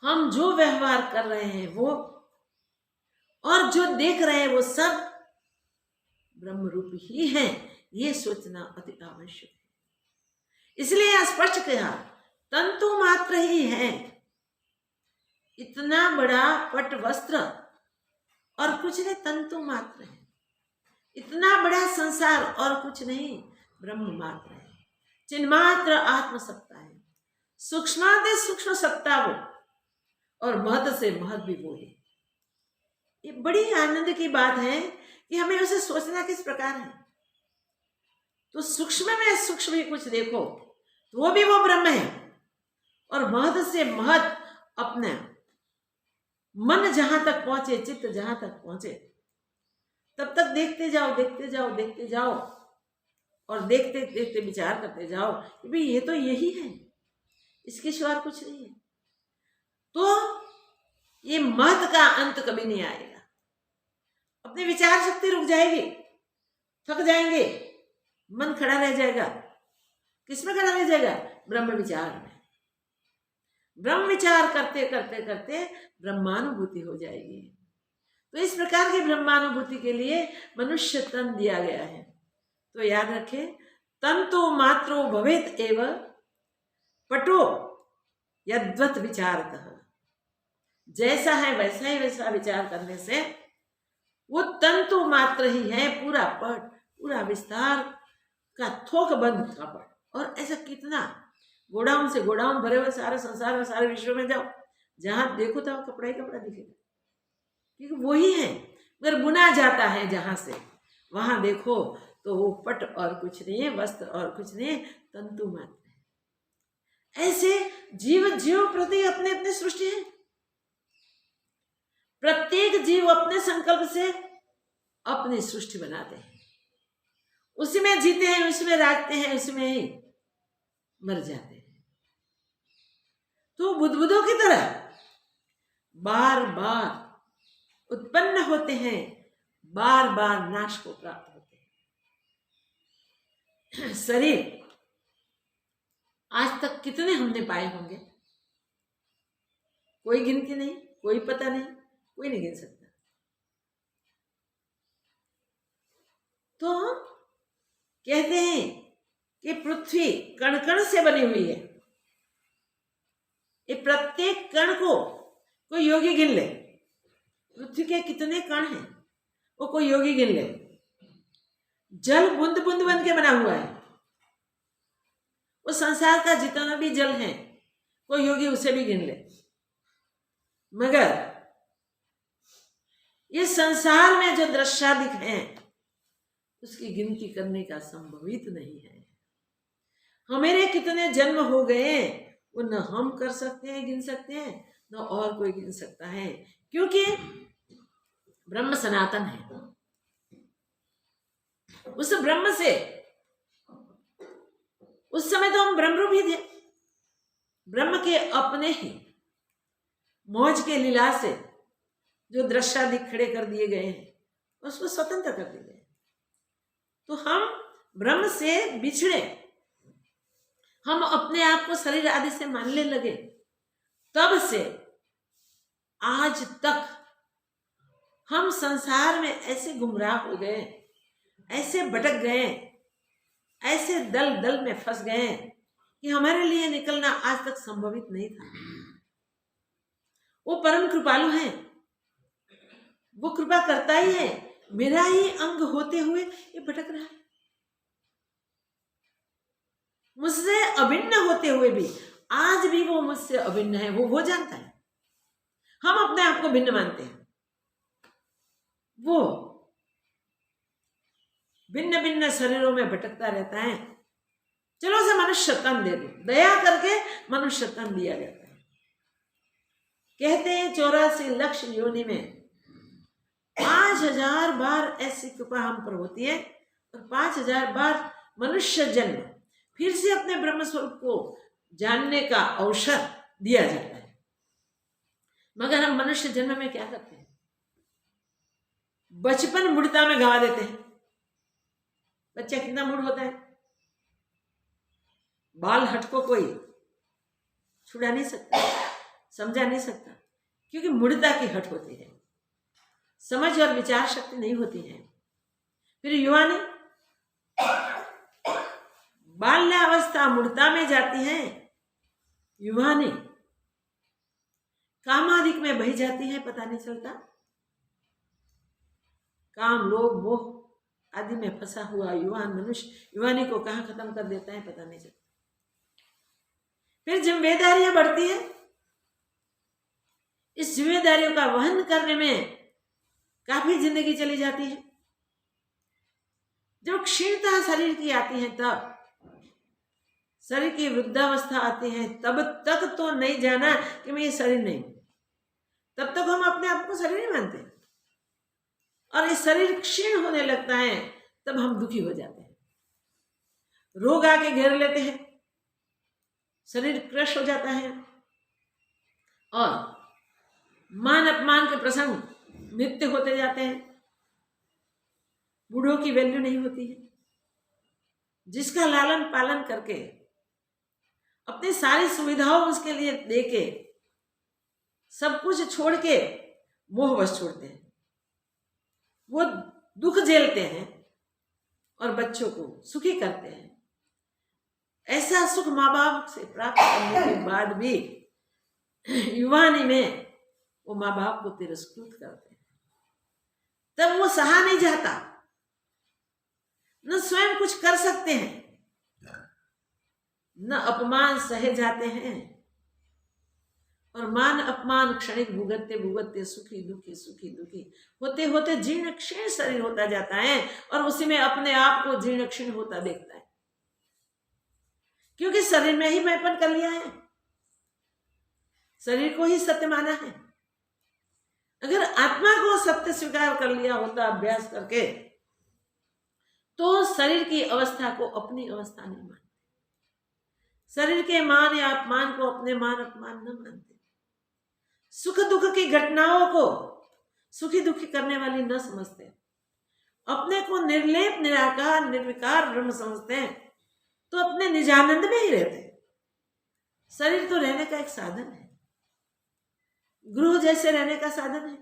A: हम जो व्यवहार कर रहे हैं वो, और जो देख रहे हैं वो सब ब्रह्म रूप ही है, ये सोचना अति आवश्यक है। इसलिए स्पष्ट कहा, तंतु मात्र ही है। इतना बड़ा पट वस्त्र और कुछ नहीं, तंतु मात्र है। इतना बड़ा संसार और कुछ नहीं, ब्रह्म मात्र है। चिन्मात्र आत्म सत्ता है। सूक्ष्माति सूक्ष्म सत्ता वो, और महत से महत भी वो है। ये बड़ी आनंद की बात है कि हमें उसे सोचना किस प्रकार है। तो सूक्ष्म में सूक्ष्म ही कुछ देखो तो वो भी वो ब्रह्म है। और महत से महत अपने मन जहां तक पहुंचे, चित्त जहां तक पहुंचे, तब तक देखते जाओ, देखते जाओ, देखते जाओ, और देखते देखते विचार करते जाओ कि भाई ये तो यही है, इसके सिवा कुछ नहीं है। तो ये महत का अंत कभी नहीं आएगा। अपनी विचार शक्ति रुक जाएगी, थक जाएंगे, मन खड़ा रह जाएगा। किसमें खड़ा रह जाएगा? ब्रह्म विचार में। ब्रह्म विचार करते करते करते ब्रह्मानुभूति हो जाएगी। तो इस प्रकार की ब्रह्मानुभूति के लिए मनुष्य तन दिया गया है। तो याद रखें, तंतु मात्रो भवेत एव पटो यद्वत विचारतः। जैसा है वैसा ही वैसा विचार करने से वो तंतु मात्र ही है। पूरा पट, पूरा विस्तार का थोक बंद का पट। और ऐसा कितना गोडाउन से गोडाउन भरे हुए सारे संसार में, सारे विश्व में जाओ, जहां देखो तो कपड़ा ही कपड़ा दिखेगा, क्योंकि वही है। अगर बुना जाता है जहां से, वहां देखो तो वो पट और कुछ नहीं है, वस्त्र और कुछ नहीं है, तंतु मात्र है। ऐसे जीव प्रति अपने अपने सृष्टि है। प्रत्येक जीव अपने संकल्प से अपनी सृष्टि बनाते हैं, उसी में जीते हैं, उसी में राखते हैं, उसी में ही मर जाते हैं। तो बुदबुदों की तरह बार बार उत्पन्न होते हैं, बार बार नाश को प्राप्त होते हैं। शरीर आज तक कितने हमने पाए होंगे, कोई गिनती नहीं, कोई पता नहीं, कोई नहीं गिन सकता। तो कहते हैं कि पृथ्वी कण कण से बनी हुई है। ये प्रत्येक कण को कोई योगी गिन ले, पृथ्वी के कितने कण हैं वो कोई योगी गिन ले। जल बूंद बूंद बन के बना हुआ है। वो संसार का जितना भी जल है कोई योगी उसे भी गिन ले। मगर ये संसार में जो दृश्यादिक हैं उसकी गिनती करने का संभवित नहीं है। हमारे कितने जन्म हो गए वो न हम कर सकते हैं, गिन सकते हैं, न और कोई गिन सकता है, क्योंकि ब्रह्म सनातन है। उस ब्रह्म से उस समय तो हम ब्रह्मरूप ही थे। ब्रह्म के अपने ही मौज के लीला से जो दृश्यादि खड़े कर दिए गए हैं उसको स्वतंत्र कर दिए गए। तो हम ब्रह्म से बिछड़े, हम अपने आप को शरीर आदि से मानने लगे, तब से आज तक हम संसार में ऐसे गुमराह हो गए, ऐसे भटक गए, ऐसे दल दल में फंस गए कि हमारे लिए निकलना आज तक संभवित नहीं था। वो परम कृपालु है, वो कृपा करता ही है। मेरा ही अंग होते हुए ये भटक रहा है, मुझसे अभिन्न होते हुए भी आज भी वो मुझसे अभिन्न है, वो जानता है। हम अपने आप को भिन्न मानते हैं, वो भिन्न भिन्न शरीरों में भटकता रहता है। चलो उसे मनुष्य तन दे दो, दया करके मनुष्य तन दिया जाता है। कहते हैं 84 लाख योनि में 5000 बार ऐसी कृपा हम पर होती है और 5000 बार मनुष्य जन्म फिर से अपने ब्रह्म स्वरूप को जानने का अवसर दिया जाता है। मगर हम मनुष्य जन्म में क्या करते हैं? बचपन मूढ़ता में गवा देते हैं। बच्चा कितना मूढ़ होता है, बाल हट को कोई छुड़ा नहीं सकता, समझा नहीं सकता, क्योंकि मूढ़ता की हट होती है, समझ और विचार शक्ति नहीं होती है। फिर युवानी बाल्यावस्था मूढ़ता में जाती है, युवानी कामादिक में बही जाती है, पता नहीं चलता। काम लोभ मोह आदि में फंसा हुआ युवान मनुष्य युवानी को कहां खत्म कर देता है पता नहीं चलता। फिर जिम्मेदारियां बढ़ती है, इस जिम्मेदारियों का वहन करने में काफी जिंदगी चली जाती है। जब क्षीणता शरीर की आती है, तब शरीर की वृद्धावस्था आती है, तब तक तो नहीं जाना कि मैं ये शरीर नहीं, तब तक हम अपने आप को शरीर नहीं मानते। और ये शरीर क्षीण होने लगता है, तब हम दुखी हो जाते हैं, रोग आके घेर लेते हैं, शरीर क्रश हो जाता है और मान अपमान के प्रसंग नित्य होते जाते हैं। बूढ़ों की वैल्यू नहीं होती है। जिसका लालन पालन करके अपनी सारी सुविधाओं उसके लिए देके सब कुछ छोड़ के मोहवश छोड़ते हैं, वो दुख झेलते हैं और बच्चों को सुखी करते हैं। ऐसा सुख माँ बाप से प्राप्त करने के बाद भी युवानी में वो माँ बाप को तिरस्कृत करते हैं, तब वो सहा नहीं जाता, न स्वयं कुछ कर सकते हैं, न अपमान सहे जाते हैं। और मान अपमान क्षणिक भुगतते भुगतते सुखी दुखी होते होते जीर्ण क्षीण शरीर होता जाता है और उसी में अपने आप को जीर्ण क्षीण होता देखता है, क्योंकि शरीर में ही मैपन कर लिया है, शरीर को ही सत्य माना है। अगर आत्मा को सत्य स्वीकार कर लिया होता अभ्यास करके, तो शरीर की अवस्था को अपनी अवस्था नहीं मानते, शरीर के मान या अपमान को अपने मान अपमान न मानते, सुख दुख की घटनाओं को सुखी दुखी करने वाली न समझते, अपने को निर्लेप निराकार निर्विकार ब्रह्म समझते हैं, तो अपने निजानंद में ही रहते हैं। शरीर तो रहने का एक साधन है, गृह जैसे रहने का साधन है,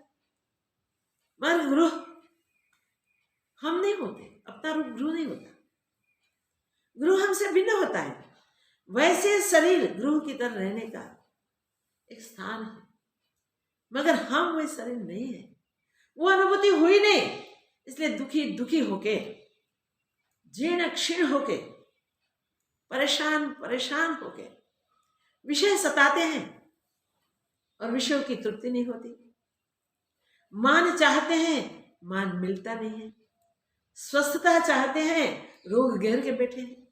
A: मगर गृह हम नहीं होते, अपना रूप गृह नहीं होता, गृह हमसे भिन्न होता है। वैसे शरीर गृह की तरह रहने का एक स्थान है, मगर हम वही शरीर नहीं है, वो अनुभूति हुई नहीं, इसलिए दुखी दुखी होके जीर्ण क्षीण होके परेशान परेशान होके विषय सताते हैं और विषयों की तृप्ति नहीं होती। मान चाहते हैं, मान मिलता नहीं है। स्वस्थता चाहते हैं, रोग घेर के बैठे हैं।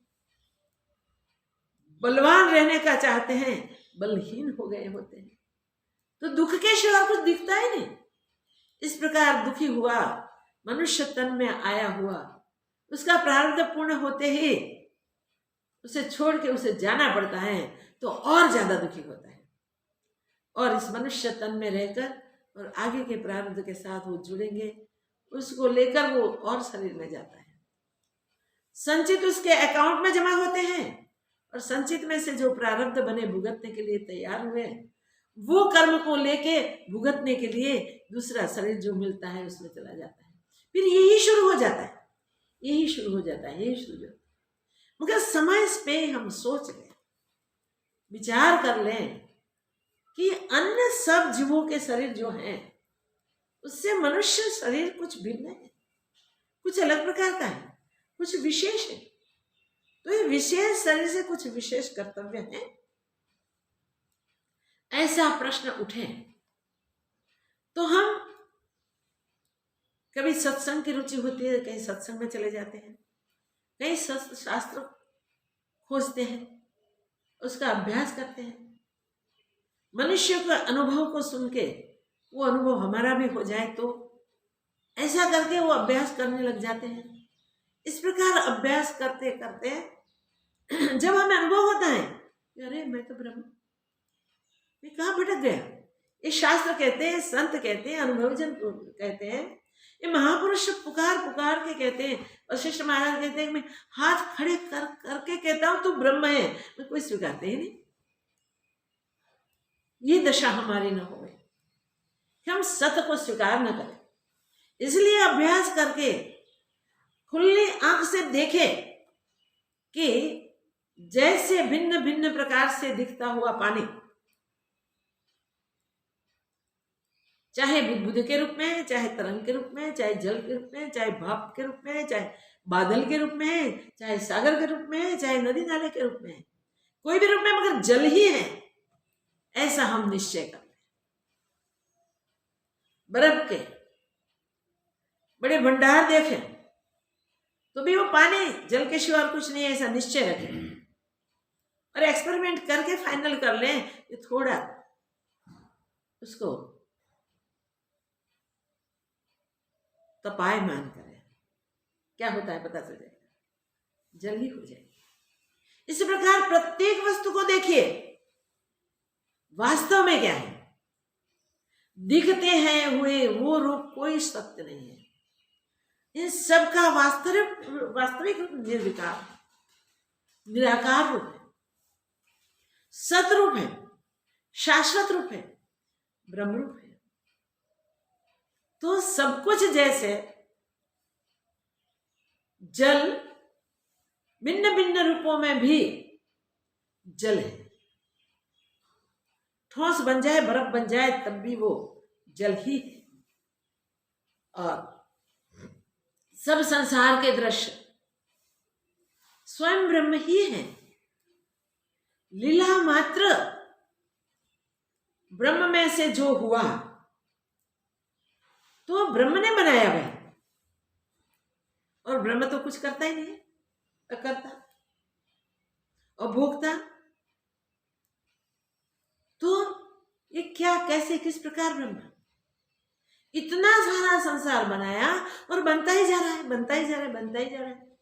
A: बलवान रहने का चाहते हैं, बलहीन हो गए होते हैं। तो दुख के सिवा कुछ दिखता ही नहीं। इस प्रकार दुखी हुआ, मनुष्य तन में आया हुआ, उसका प्रारब्ध पूर्ण होते ही उसे छोड़ के उसे जाना पड़ता है, तो और ज्यादा दुखी होता है। और इस मनुष्य तन में रहकर और आगे के प्रारब्ध के साथ वो जुड़ेंगे, उसको लेकर वो और शरीर में जाता है। संचित उसके अकाउंट में जमा होते हैं, और संचित में से जो प्रारब्ध बने भुगतने के लिए तैयार हुए, वो कर्म को लेके भुगतने के लिए दूसरा शरीर जो मिलता है उसमें चला जाता है। फिर यही शुरू हो जाता है, यही शुरू हो जाता है, यही शुरू हो जाता है। मगर समय पे हम सोच लें, विचार कर लें कि अन्य सब जीवों के शरीर जो हैं उससे मनुष्य शरीर कुछ भिन्न है, कुछ अलग प्रकार का है, कुछ विशेष है। तो ये विशेष शरीर से कुछ विशेष कर्तव्य है, ऐसा प्रश्न उठे तो हम कभी सत्संग की रुचि होती है, कहीं सत्संग में चले जाते हैं, कहीं शास्त्र खोजते हैं, उसका अभ्यास करते हैं। मनुष्य के अनुभव को सुन के वो अनुभव हमारा भी हो जाए, तो ऐसा करके वो अभ्यास करने लग जाते हैं। इस प्रकार अभ्यास करते करते जब हमें अनुभव होता है, अरे मैं तो ब्रह्म, मैं कहाँ भटक गया। ये शास्त्र कहते हैं, संत कहते हैं, अनुभवजन कहते हैं, ये महापुरुष पुकार पुकार के कहते हैं। वशिष्ठ महाराज कहते हैं मैं हाथ खड़े कर करके कहता हूं तू ब्रह्म है, मैं कोई स्वीकारते ही नहीं। ये दशा हमारी न हो, हम सत्य को स्वीकार न करें। इसलिए अभ्यास करके खुली आंख से देखे कि जैसे भिन्न भिन्न प्रकार से दिखता हुआ पानी, चाहे बुदबुद के रूप में, चाहे तरंग के रूप में, चाहे जल के रूप में, चाहे भाप के रूप में, चाहे बादल के रूप में, चाहे सागर के रूप में, चाहे नदी नाले के रूप में, कोई भी रूप में, मगर जल ही है, ऐसा हम निश्चय करते हैं। बर्फ के बड़े भंडार देखें तो भी वो पानी जल के सिवा और कुछ नहीं है, ऐसा निश्चय रखें और एक्सपेरिमेंट करके फाइनल कर लें कि थोड़ा उसको तपायमान करें, क्या होता है पता चल जाएगा, जल ही हो जाएगी। इसी प्रकार प्रत्येक वस्तु को देखिए, वास्तव में क्या है, दिखते हैं हुए वो रूप कोई सत्य नहीं है। इन सब का वास्तविक रूप निर्विकार, निराकार रूप है, सतरूप है, शाश्वत रूप है, ब्रह्म रूप है। तो सब कुछ जैसे जल भिन्न भिन्न रूपों में भी जल है, ठोस बन जाए, बर्फ बन जाए, तब भी वो जल ही है। और सब संसार के दृश्य स्वयं ब्रह्म ही है, लीला मात्र ब्रह्म में से जो हुआ तो ब्रह्म ने बनाया भाई, और ब्रह्म तो कुछ करता ही नहीं है, अकर्ता और भोगता। तो ये क्या, कैसे, किस प्रकार ब्रह्म, इतना सारा संसार बनाया और बनता ही जा रहा है, बनता ही जा रहा है, बनता ही जा रहा है,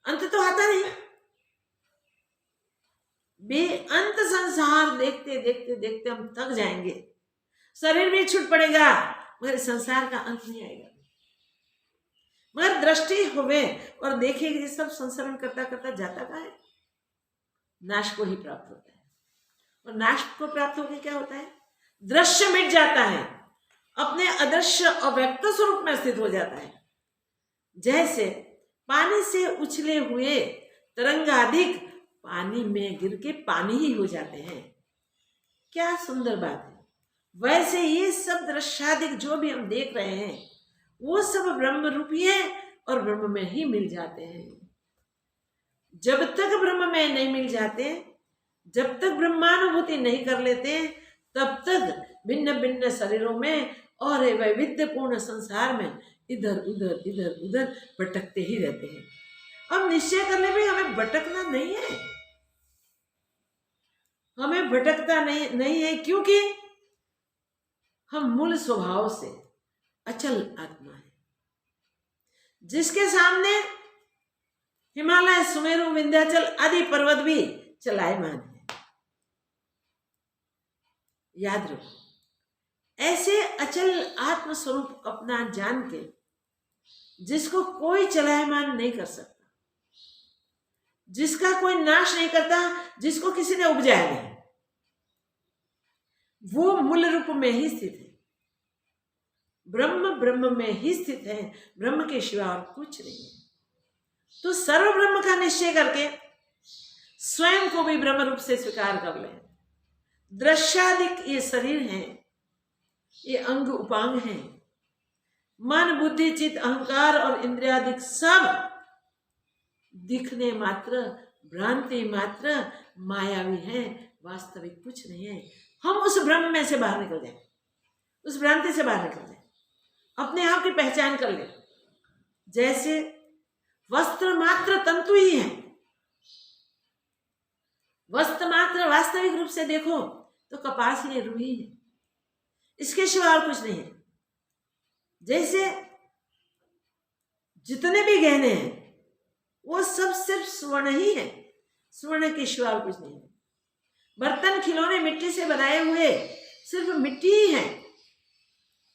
A: अंत तो आता नहीं। बेअंत संसार देखते देखते देखते हम थक जाएंगे, शरीर भी छूट पड़ेगा, मगर संसार का अंत नहीं आएगा। मगर दृष्टि होवे और देखेगी ये सब संसरण करता करता जाता कहाँ है, नाश को ही प्राप्त होता है। और नाश को प्राप्त होकर क्या होता है, दृश्य मिट जाता है, अपने अदृश्य अव्यक्त स्वरूप में स्थित हो जाता है। जैसे पानी से उछले हुए तरंगाधिक पानी में गिर के पानी ही हो जाते हैं, क्या सुंदर बात है। वैसे ये सब दृश्यादिक जो भी हम देख रहे हैं वो सब ब्रह्म रूपी है और ब्रह्म में ही मिल जाते हैं। जब तक ब्रह्म में नहीं मिल जाते जब तक ब्रह्मानुभूति नहीं कर लेते तब तक भिन्न भिन्न शरीरों में और वैविध्यपूर्ण संसार में इधर उधर भटकते ही रहते हैं। अब निश्चय करने में हमें भटकना नहीं है, हमें भटकता नहीं है, क्योंकि हम मूल स्वभाव से अचल आत्मा है, जिसके सामने हिमालय, सुमेरु, विंध्याचल आदि पर्वत भी चलायमान है। याद रखो, ऐसे अचल आत्म स्वरूप अपना जान के, जिसको कोई चलायमान नहीं कर सकता, जिसका कोई नाश नहीं करता, जिसको किसी ने उपजाया नहीं, वो मूल रूप में ही स्थित है। ब्रह्म में ही स्थित है, ब्रह्म के सिवा और कुछ नहीं है। तो सर्व ब्रह्म का निश्चय करके स्वयं को भी ब्रह्म रूप से स्वीकार कर ले। दृश्यादिक ये शरीर है, ये अंग उपांग है, मन बुद्धि चित्त अहंकार और इंद्रियादिक सब दिखने मात्र, भ्रांति मात्र, मायावी है, वास्तविक कुछ नहीं है। हम उस ब्रह्म में से बाहर निकल जाए, उस भ्रांति से बाहर निकल जाए, अपने आप की पहचान कर ले। जैसे वस्त्र मात्र तंतु ही है, वस्त्र मात्र वास्तविक रूप से देखो तो कपास ही है, रुई है, इसके सिवा और कुछ नहीं है। जैसे जितने भी गहने हैं वो सब सिर्फ स्वर्ण ही है, स्वर्ण के सिवा और कुछ नहीं है। बर्तन खिलौने मिट्टी से बनाए हुए सिर्फ मिट्टी ही है,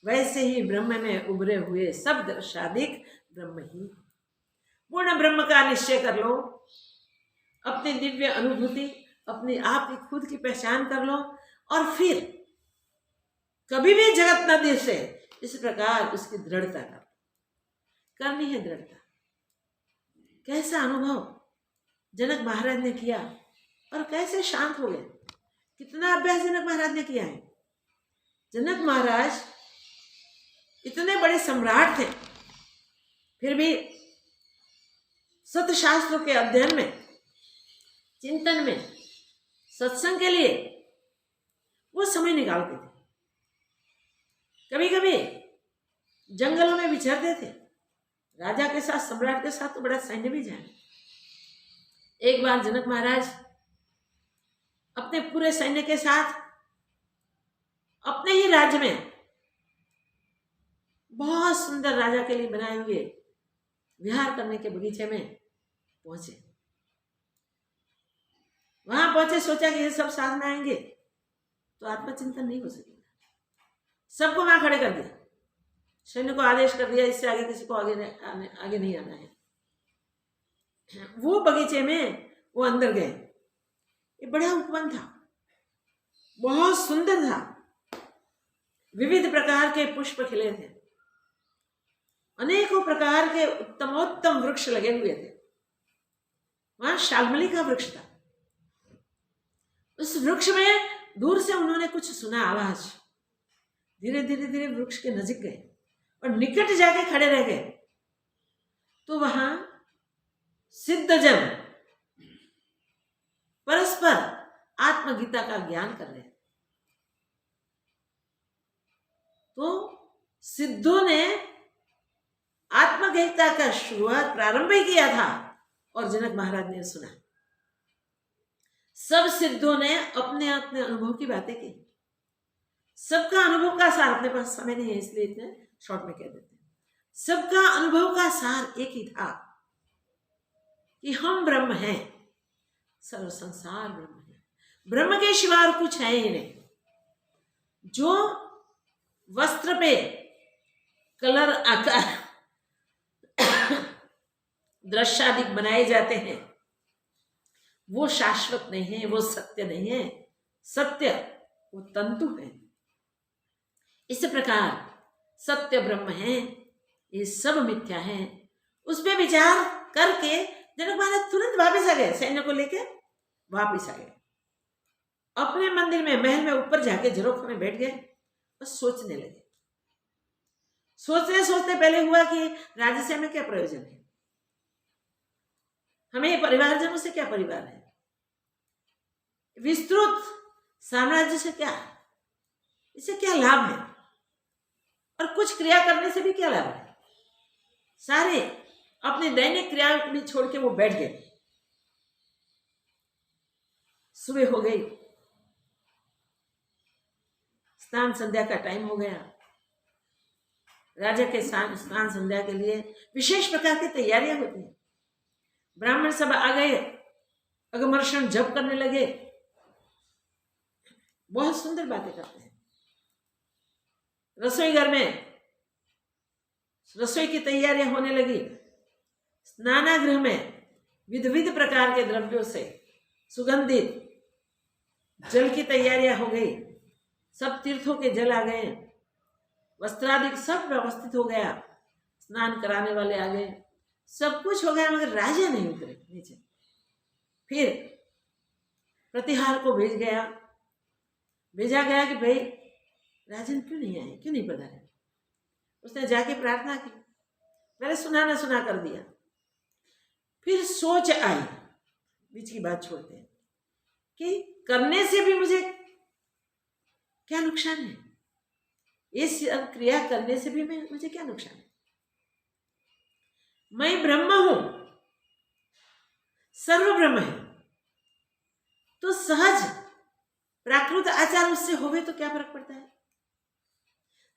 A: वैसे ही ब्रह्म में उभरे हुए सब दर्शादिक ब्रह्म ही। पूर्ण ब्रह्म का निश्चय कर लो, अपनी दिव्य अनुभूति, अपने आप की खुद की पहचान कर लो, और फिर कभी भी जगत न दिसे, इस प्रकार उसकी दृढ़ता करनी है। दृढ़ता कैसा अनुभव जनक महाराज ने किया और कैसे शांत हो गए। कितना अभ्यास जनक महाराज ने किया है। जनक महाराज इतने बड़े सम्राट थे, फिर भी सतशास्त्रों के अध्ययन में, चिंतन में, सत्संग के लिए वो समय निकालते थे। कभी कभी जंगलों में विचरते थे, राजा के साथ, सम्राट के साथ तो बड़ा सैन्य भी जाए। एक बार जनक महाराज अपने पूरे सैन्य के साथ अपने ही राज्य में बहुत सुंदर राजा के लिए बनाए हुए विहार करने के बगीचे में पहुंचे। वहां पहुंचे, सोचा कि ये सब साधना आएंगे तो आत्मचिंतन नहीं हो सकेगा। सबको वहां खड़े कर दिया, सैन्य को आदेश कर दिया, इससे आगे किसी को आगे नहीं आना है। वो बगीचे में वो अंदर गए। ये बड़ा उपवन था, बहुत सुंदर था, विविध प्रकार के पुष्प खिले थे, अनेकों प्रकार के उत्तमोत्तम वृक्ष लगे हुए थे। वहां शाल्मली का वृक्ष था। उस वृक्ष में दूर से उन्होंने कुछ सुना आवाज। धीरे धीरे वृक्ष के नजीक गए और निकट जाके खड़े रह गए। तो वहां सिद्धजन परस्पर आत्मगीता का ज्ञान कर रहे। तो सिद्धों ने आत्मगीता का शुरुआत प्रारंभ ही किया था और जनक महाराज ने सुना। सब सिद्धों ने अपने अपने अनुभव की बातें की। सबका अनुभव का सार, अपने पास समय नहीं है इसलिए इतने शॉर्ट में कह देते हैं। सबका अनुभव का सार एक ही था कि हम ब्रह्म हैं, सर्व संसार ब्रह्म है, ब्रह्म के सिवा और कुछ है ही नहीं। जो वस्त्र पे कलर आकार दृश्यादिक बनाए जाते हैं वो शाश्वत नहीं है, वो सत्य नहीं है। सत्य वो तंतु है। इस प्रकार सत्य ब्रह्म है, ये सब मिथ्या है। उस पर विचार करके जनक महाराज तुरंत वापिस आ गए, सैन्य को लेके वापिस आ गए। अपने मंदिर में, महल में ऊपर जाके झरोख में बैठ गए और सोचने लगे। सोचते सोचते पहले हुआ कि राजस्व में क्या प्रयोजन है, हमें परिवारजनों से क्या परिवार है, विस्तृत साम्राज्य से क्या है, इससे क्या लाभ है, और कुछ क्रिया करने से भी क्या लाभ है। सारे अपनी दैनिक क्रिया भी छोड़ के वो बैठ गए। सुबह हो गई, स्नान संध्या का टाइम हो गया। राजा के स्नान संध्या के लिए विशेष प्रकार की तैयारियां होती हैं। ब्राह्मण सब आ गए, अगमर्षण जप करने लगे, बहुत सुंदर बातें करते हैं। रसोई घर में रसोई की तैयारियां होने लगी। स्नानागृह में विविध प्रकार के द्रव्यों से सुगंधित जल की तैयारियां हो गई। सब तीर्थों के जल आ गए, वस्त्रादि सब व्यवस्थित हो गया, स्नान कराने वाले आ गए, सब कुछ हो गया, मगर राजा नहीं उतरे नीचे। फिर प्रतिहार को भेजा गया कि भाई राजन क्यों नहीं आए, क्यों नहीं पधारे। उसने जाके प्रार्थना की, मैंने सुना ना सुना कर दिया। फिर सोच आई, बीच की बात छोड़ते हैं, कि करने से भी मुझे क्या नुकसान है, इस क्रिया करने से भी मुझे क्या नुकसान है। मैं ब्रह्म हूं, सर्व ब्रह्म है, तो सहज प्राकृत आचार उससे होवे तो क्या फर्क पड़ता है।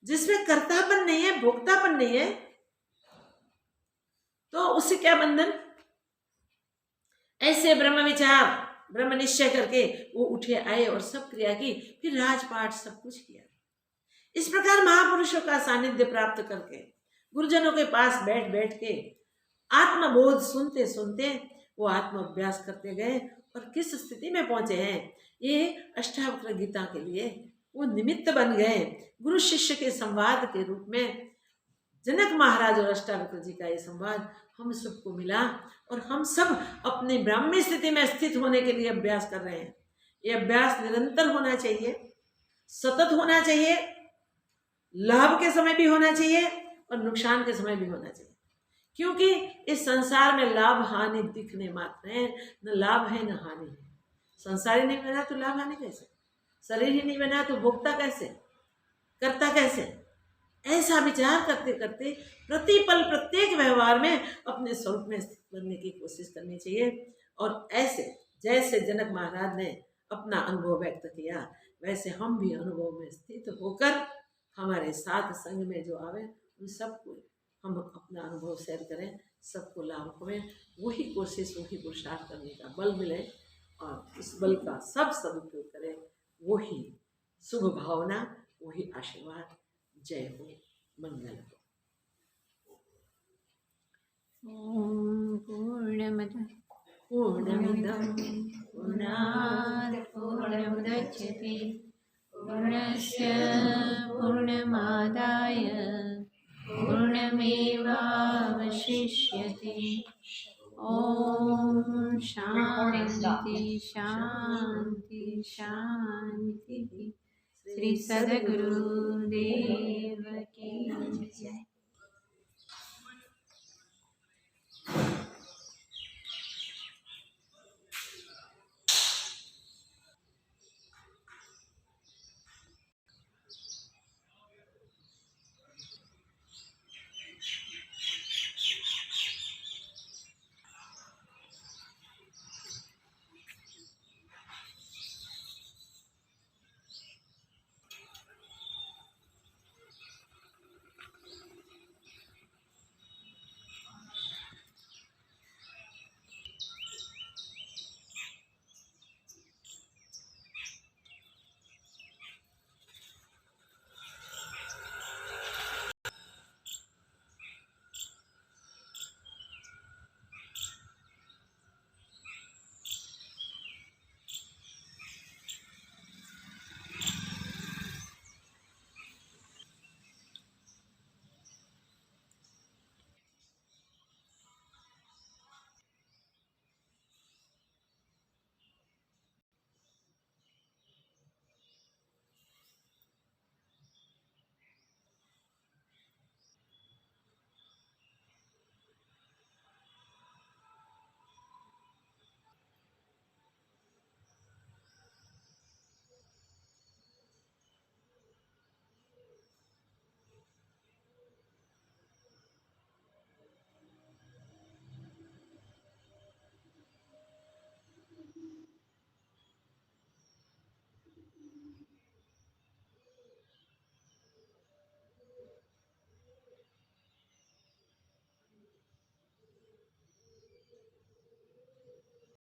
A: जिसमें कर्तापन नहीं है, भोक्तापन नहीं है, तो उससे क्या बंधन। ऐसे ब्रह्म विचार, ब्रह्म निश्चय करके वो उठे आए और सब क्रिया की, फिर राजपाट सब कुछ किया। इस प्रकार महापुरुषों का सानिध्य प्राप्त करके, गुरुजनों के पास बैठ बैठ के आत्मबोध सुनते सुनते वो आत्म अभ्यास करते गए, और किस स्थिति में पहुंचे हैं, ये अष्टावक्र गीता के लिए वो निमित्त बन गए। गुरु शिष्य के संवाद के रूप में जनक महाराज और अष्टावक्र जी का ये संवाद हम सबको मिला, और हम सब अपने ब्राह्मी स्थिति में स्थित होने के लिए अभ्यास कर रहे हैं। ये अभ्यास निरंतर होना चाहिए, सतत होना चाहिए, लाभ के समय भी होना चाहिए और नुकसान के समय भी होना चाहिए। क्योंकि इस संसार में लाभ हानि दिखने मात्र है, न लाभ है न हानि है। संसार ही नहीं बना तो लाभ हानि कैसे, शरीर ही नहीं बना तो भोक्ता कैसे, करता कैसे। ऐसा विचार करते करते प्रतिपल प्रत्येक व्यवहार में अपने स्वरूप में स्थित बनने की कोशिश करनी चाहिए। और ऐसे जैसे जनक महाराज ने अपना अनुभव व्यक्त किया, वैसे हम भी अनुभव में स्थित होकर हमारे साथ संग में जो आवे उन सबको हम अपना अनुभव शेयर करें, सबको लाभ होवे। वही कोशिश, वही पुरुषार्थ करने का बल मिले, और इस बल का सब सदुपयोग करें। वही शुभ भावना, वही आशीर्वाद। जय हो, मंगल हो।
B: ओम पूर्णमदः
A: पूर्णमिदं
B: पूर्णात् पूर्णमुदच्यते पूर्णस्य पूर्णमादाय पूर्णमेवावशिष्यते। ओम शांति शांति शांति। श्री सद्गुरुदेव की जय।